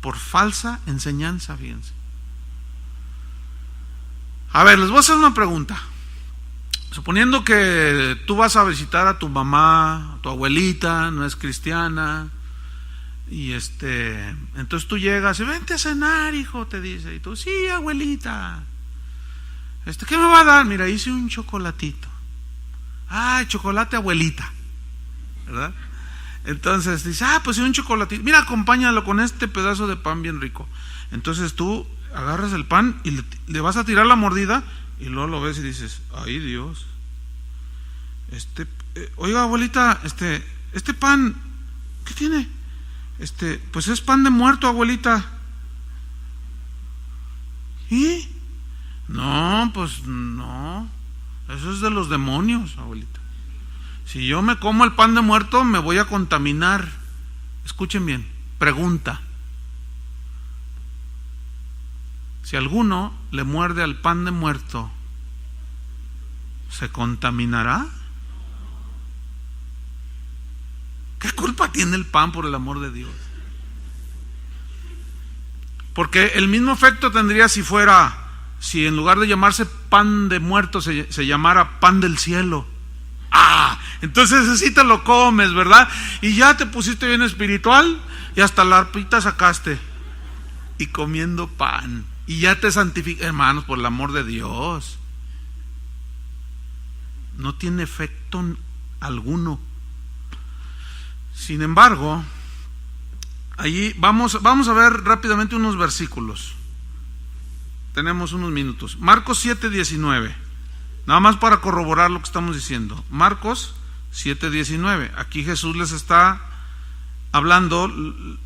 Por falsa enseñanza, fíjense. A ver, les voy a hacer una pregunta. Suponiendo que tú vas a visitar a tu mamá, a tu abuelita, no es cristiana, y entonces tú llegas y vente a cenar, hijo, te dice, y tú, sí, abuelita, ¿qué me va a dar? Mira, hice un chocolatito. Ay, chocolate, abuelita, ¿verdad? Entonces dice, pues un chocolatito, mira, acompáñalo con este pedazo de pan bien rico. Entonces tú agarras el pan y le vas a tirar la mordida, y luego lo ves y dices, ay Dios, oiga abuelita, este pan, ¿qué tiene? Pues es pan de muerto, abuelita. ¿Y? No, pues no, eso es de los demonios, abuelita. Si yo me como el pan de muerto, me voy a contaminar. Escuchen bien, pregunta. Si alguno le muerde al pan de muerto, ¿se contaminará? ¿Qué culpa tiene el pan, por el amor de Dios? Porque el mismo efecto tendría si en lugar de llamarse pan de muerto se llamara pan del cielo. Entonces así te lo comes, ¿verdad? Y ya te pusiste bien espiritual y hasta la arpita sacaste. Y comiendo pan. Y ya te santificas, hermanos, por el amor de Dios. No tiene efecto alguno. Sin embargo, allí vamos a ver rápidamente unos versículos. Tenemos unos minutos. Marcos 7:19. Nada más para corroborar lo que estamos diciendo. Marcos 7:19. Aquí Jesús les está hablando,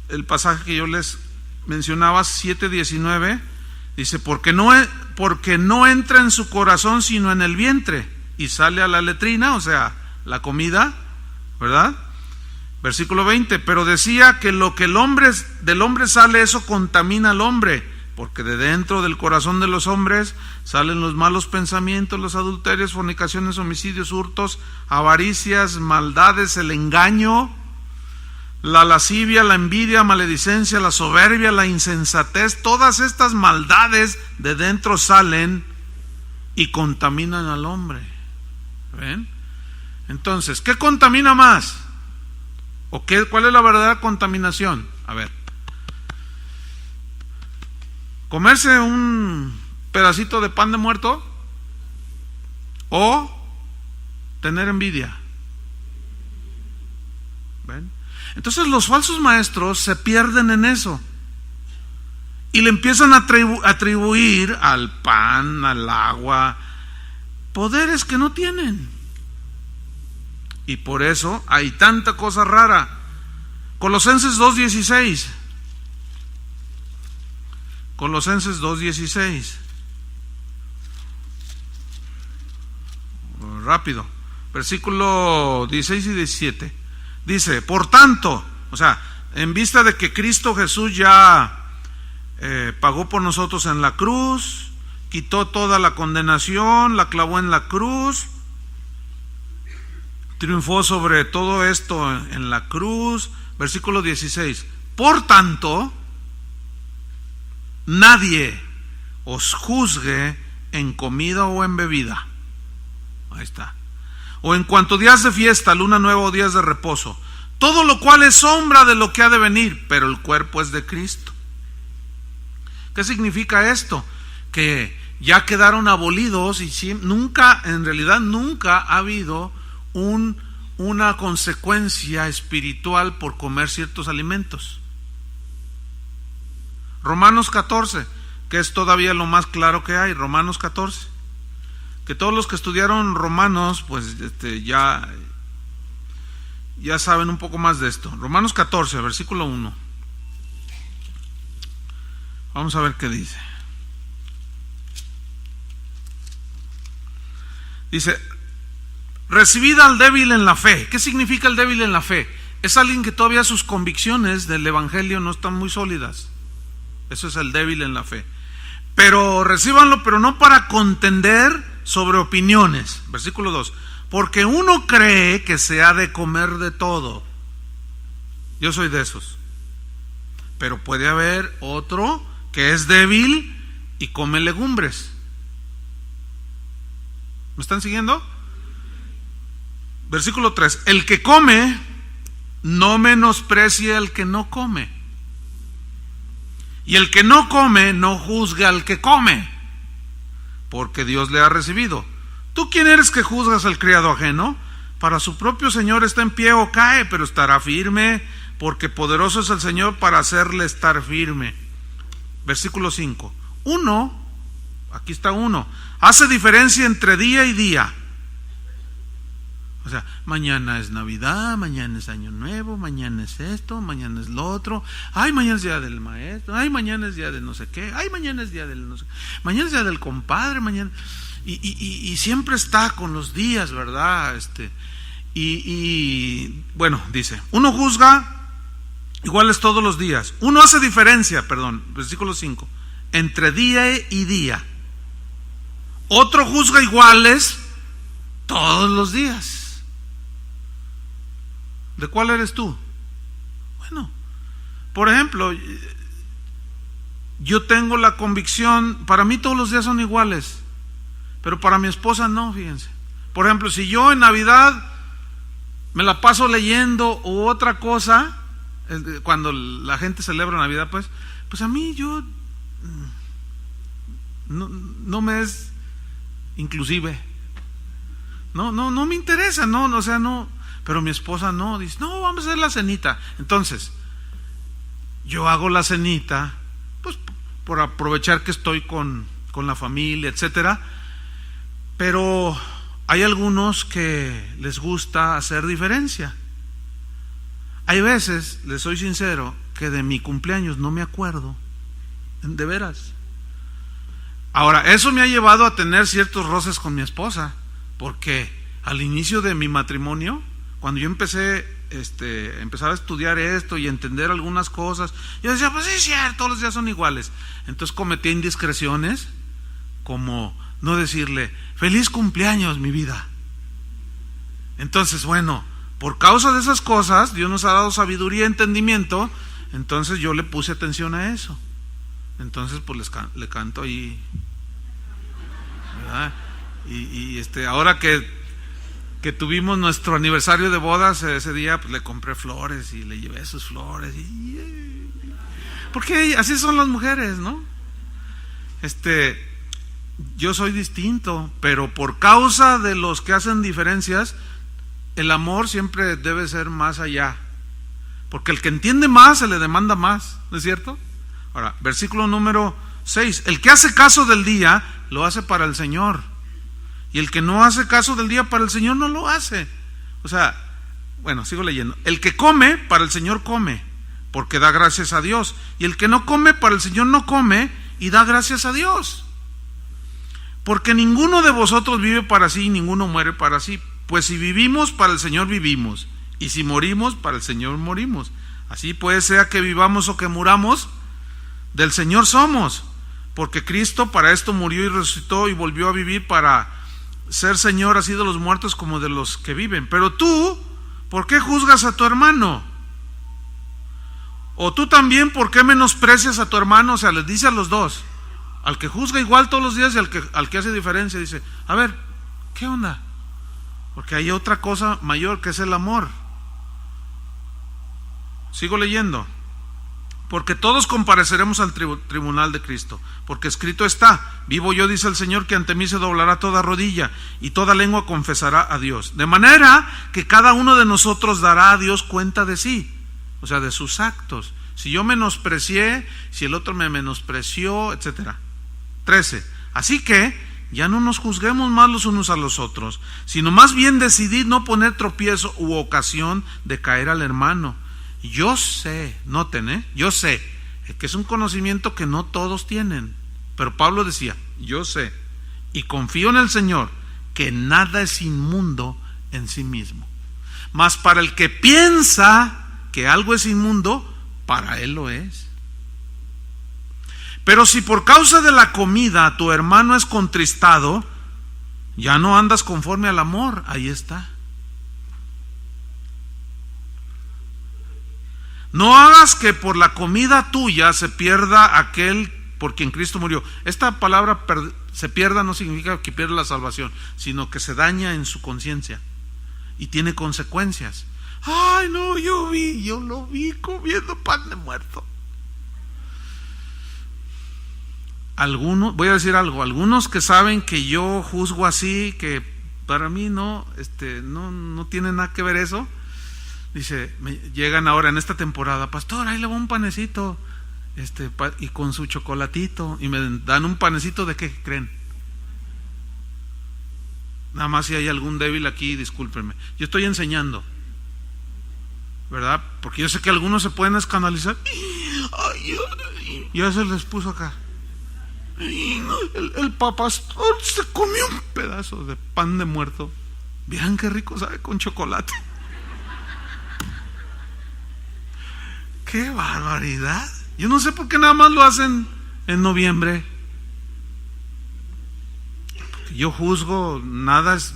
el pasaje que yo les mencionaba, 7:19, dice, porque no entra en su corazón sino en el vientre y sale a la letrina, o sea, la comida, ¿verdad? Versículo 20, pero decía que lo que del hombre sale, eso contamina al hombre, porque de dentro del corazón de los hombres salen los malos pensamientos, los adulterios, fornicaciones, homicidios, hurtos, avaricias, maldades, el engaño, la lascivia, la envidia, maledicencia, la soberbia, la insensatez. Todas estas maldades de dentro salen y contaminan al hombre. ¿Ven? Entonces, ¿qué contamina más? ¿Cuál es la verdadera contaminación? A ver, ¿comerse un pedacito de pan de muerto o tener envidia? ¿Ven? Entonces los falsos maestros se pierden en eso y le empiezan a atribuir al pan, al agua, poderes que no tienen. Y por eso hay tanta cosa rara. Colosenses 2:16. Colosenses 2:16. Rápido. Versículo 16 y 17. Dice, por tanto, o sea, en vista de que Cristo Jesús ya pagó por nosotros en la cruz, quitó toda la condenación, la clavó en la cruz, triunfó sobre todo esto en la cruz. Versículo 16. Por tanto, nadie os juzgue en comida o en bebida. Ahí está. O en cuanto días de fiesta, luna nueva o días de reposo. Todo lo cual es sombra de lo que ha de venir, pero el cuerpo es de Cristo. ¿Qué significa esto? Que ya quedaron abolidos y en realidad nunca ha habido una consecuencia espiritual por comer ciertos alimentos. Romanos 14, que es todavía lo más claro que hay. Romanos 14, que todos los que estudiaron Romanos pues ya saben un poco más de esto. Romanos 14, versículo 1. Vamos a ver qué dice. Dice, recibid al débil en la fe. ¿Qué significa el débil en la fe? Es alguien que todavía sus convicciones del evangelio no están muy sólidas. Eso es el débil en la fe. Pero recíbanlo, pero no para contender sobre opiniones. Versículo 2. Porque uno cree que se ha de comer de todo. Yo soy de esos. Pero puede haber otro que es débil y come legumbres. ¿Me están siguiendo? Versículo 3. El que come no menosprecie al que no come. Y el que no come no juzgue al que come, porque Dios le ha recibido. ¿Tú quién eres que juzgas al criado ajeno? Para su propio Señor está en pie o cae, pero estará firme, porque poderoso es el Señor para hacerle estar firme. Versículo 5. Aquí está uno, hace diferencia entre día y día. O sea, mañana es Navidad, mañana es Año Nuevo, mañana es esto, mañana es lo otro. Ay, mañana es día del maestro, ay, mañana es día de no sé qué, ay, mañana es día del no sé qué, mañana es día del compadre, mañana. Y siempre está con los días, ¿verdad? Bueno, dice, uno juzga iguales todos los días. Uno hace diferencia, versículo 5, entre día y día. Otro juzga iguales todos los días. ¿De cuál eres tú? Bueno, por ejemplo, yo tengo la convicción, para mí todos los días son iguales, pero para mi esposa no, fíjense. Por ejemplo, si yo en Navidad me la paso leyendo u otra cosa, cuando la gente celebra Navidad, pues a mí no me es inclusive. No me interesa, o sea, no. Pero mi esposa no, dice, no, vamos a hacer la cenita. Entonces, yo hago la cenita, pues por aprovechar que estoy con la familia, etcétera. Pero hay algunos que les gusta hacer diferencia. Hay veces, les soy sincero, que de mi cumpleaños no me acuerdo, de veras. Ahora, eso me ha llevado a tener ciertos roces con mi esposa, porque al inicio de mi matrimonio, cuando yo empezaba a estudiar esto y a entender algunas cosas, yo decía, pues sí, es cierto, todos los días son iguales. Entonces cometía indiscreciones, como no decirle, feliz cumpleaños, mi vida. Entonces, bueno, por causa de esas cosas, Dios nos ha dado sabiduría y entendimiento, entonces yo le puse atención a eso. Entonces, pues le canto ahí, ¿verdad? Y ahora que tuvimos nuestro aniversario de bodas, ese día pues le compré flores y le llevé sus flores porque así son las mujeres, ¿no? Yo soy distinto, pero por causa de los que hacen diferencias, el amor siempre debe ser más allá, porque el que entiende más se le demanda más, ¿no es cierto? Ahora, versículo número 6, el que hace caso del día lo hace para el Señor, y el que no hace caso del día para el Señor no lo hace. O sea, bueno, sigo leyendo. El que come, para el Señor come, porque da gracias a Dios. Y el que no come, para el Señor no come, y da gracias a Dios. Porque ninguno de vosotros vive para sí, y ninguno muere para sí. Pues si vivimos, para el Señor vivimos, y si morimos, para el Señor morimos. Así pues, sea que vivamos o que muramos, del Señor somos. Porque Cristo para esto murió y resucitó y volvió a vivir para ser Señor así de los muertos como de los que viven. Pero tú, ¿por qué juzgas a tu hermano? O tú también, ¿por qué menosprecias a tu hermano? O sea, les dice a los dos, al que juzga igual todos los días y al que hace diferencia, dice, a ver, ¿qué onda? Porque hay otra cosa mayor que es el amor. Sigo leyendo. Porque todos compareceremos al tribunal de Cristo, porque escrito está, vivo yo, dice el Señor, que ante mí se doblará toda rodilla y toda lengua confesará a Dios. De manera que cada uno de nosotros dará a Dios cuenta de sí, o sea, de sus actos. Si yo menosprecié, si el otro me menospreció, etcétera. 13. Así que ya no nos juzguemos más los unos a los otros, sino más bien decidid no poner tropiezo u ocasión de caer al hermano. Yo sé, noten, yo sé, que es un conocimiento que no todos tienen, pero Pablo decía, yo sé, y confío en el Señor, que nada es inmundo en sí mismo. Mas para el que piensa que algo es inmundo, para él lo es. Pero si por causa de la comida tu hermano es contristado, ya no andas conforme al amor, ahí está. No hagas que por la comida tuya se pierda aquel por quien Cristo murió. Esta palabra se pierda no significa que pierda la salvación, sino que se daña en su conciencia y tiene consecuencias. Ay, no, yo lo vi comiendo pan de muerto. Algunos, voy a decir algo, algunos que saben que yo juzgo así, que para mí no tiene nada que ver eso. Dice, llegan ahora en esta temporada, pastor, ahí le va un panecito, y con su chocolatito, y me dan un panecito de qué creen. Nada más si hay algún débil aquí, discúlpenme. Yo estoy enseñando, ¿verdad? Porque yo sé que algunos se pueden escandalizar. Ya se les puso acá. El papastor se comió un pedazo de pan de muerto. Vean qué rico sabe con chocolate. ¡Qué barbaridad! Yo no sé por qué nada más lo hacen en noviembre. Yo juzgo,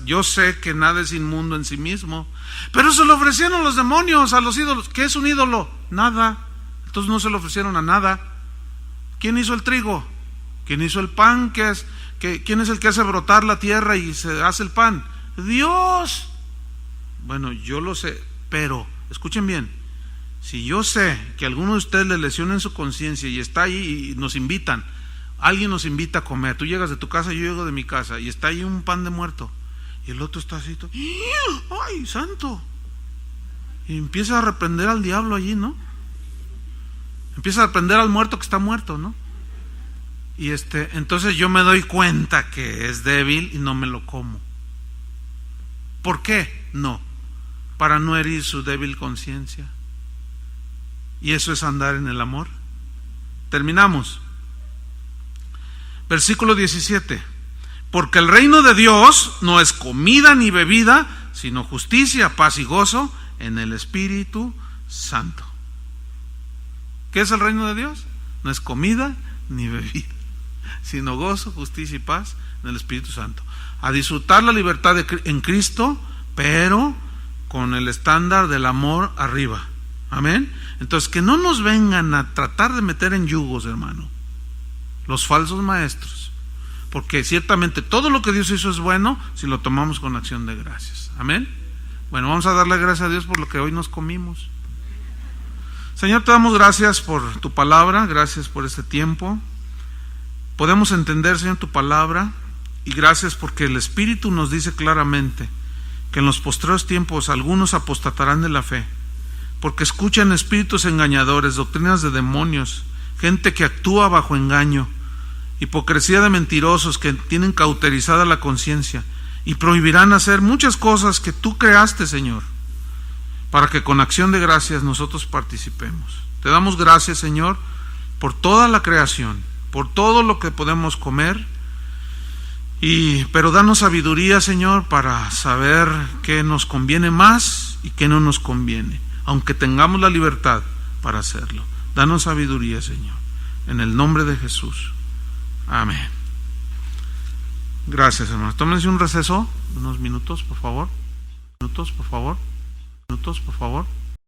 yo sé que nada es inmundo en sí mismo. Pero se lo ofrecieron a los demonios, a los ídolos. ¿Qué es un ídolo? Nada. Entonces no se lo ofrecieron a nada. ¿Quién hizo el trigo? ¿Quién hizo el pan? ¿Quién es el que hace brotar la tierra y se hace el pan? Dios. Bueno, yo lo sé, pero escuchen bien, si yo sé que a alguno de ustedes le lesiona en su conciencia y está ahí y nos invitan, alguien nos invita a comer, tú llegas de tu casa, yo llego de mi casa y está ahí un pan de muerto y el otro está así, ¡ay, santo! Y empieza a reprender al diablo allí, ¿no? Empieza a reprender al muerto que está muerto, ¿no? Y entonces yo me doy cuenta que es débil y no me lo como. ¿Por qué? No, para no herir su débil conciencia. Y eso es andar en el amor. Terminamos. Versículo 17. Porque el reino de Dios no es comida ni bebida, sino justicia, paz y gozo en el Espíritu Santo. ¿Qué es el reino de Dios? No es comida ni bebida, sino gozo, justicia y paz en el Espíritu Santo. A disfrutar la libertad en Cristo, pero con el estándar del amor arriba. Amén. Entonces, que no nos vengan a tratar de meter en yugos, hermano, los falsos maestros, porque ciertamente todo lo que Dios hizo es bueno si lo tomamos con acción de gracias. Amén. Bueno, vamos a darle gracias a Dios por lo que hoy nos comimos. Señor, te damos gracias por tu palabra, gracias por este tiempo. Podemos entender, Señor, tu palabra, y gracias porque el Espíritu nos dice claramente que en los postreros tiempos algunos apostatarán de la fe, porque escuchan espíritus engañadores, doctrinas de demonios, gente que actúa bajo engaño, hipocresía de mentirosos que tienen cauterizada la conciencia y prohibirán hacer muchas cosas que tú creaste, Señor, para que con acción de gracias nosotros participemos. Te damos gracias, Señor, por toda la creación, por todo lo que podemos comer, pero danos sabiduría, Señor, para saber qué nos conviene más y qué no nos conviene, aunque tengamos la libertad para hacerlo. Danos sabiduría, Señor, en el nombre de Jesús. Amén. Gracias, hermanos. Tómense un receso, unos minutos, por favor. Minutos, por favor.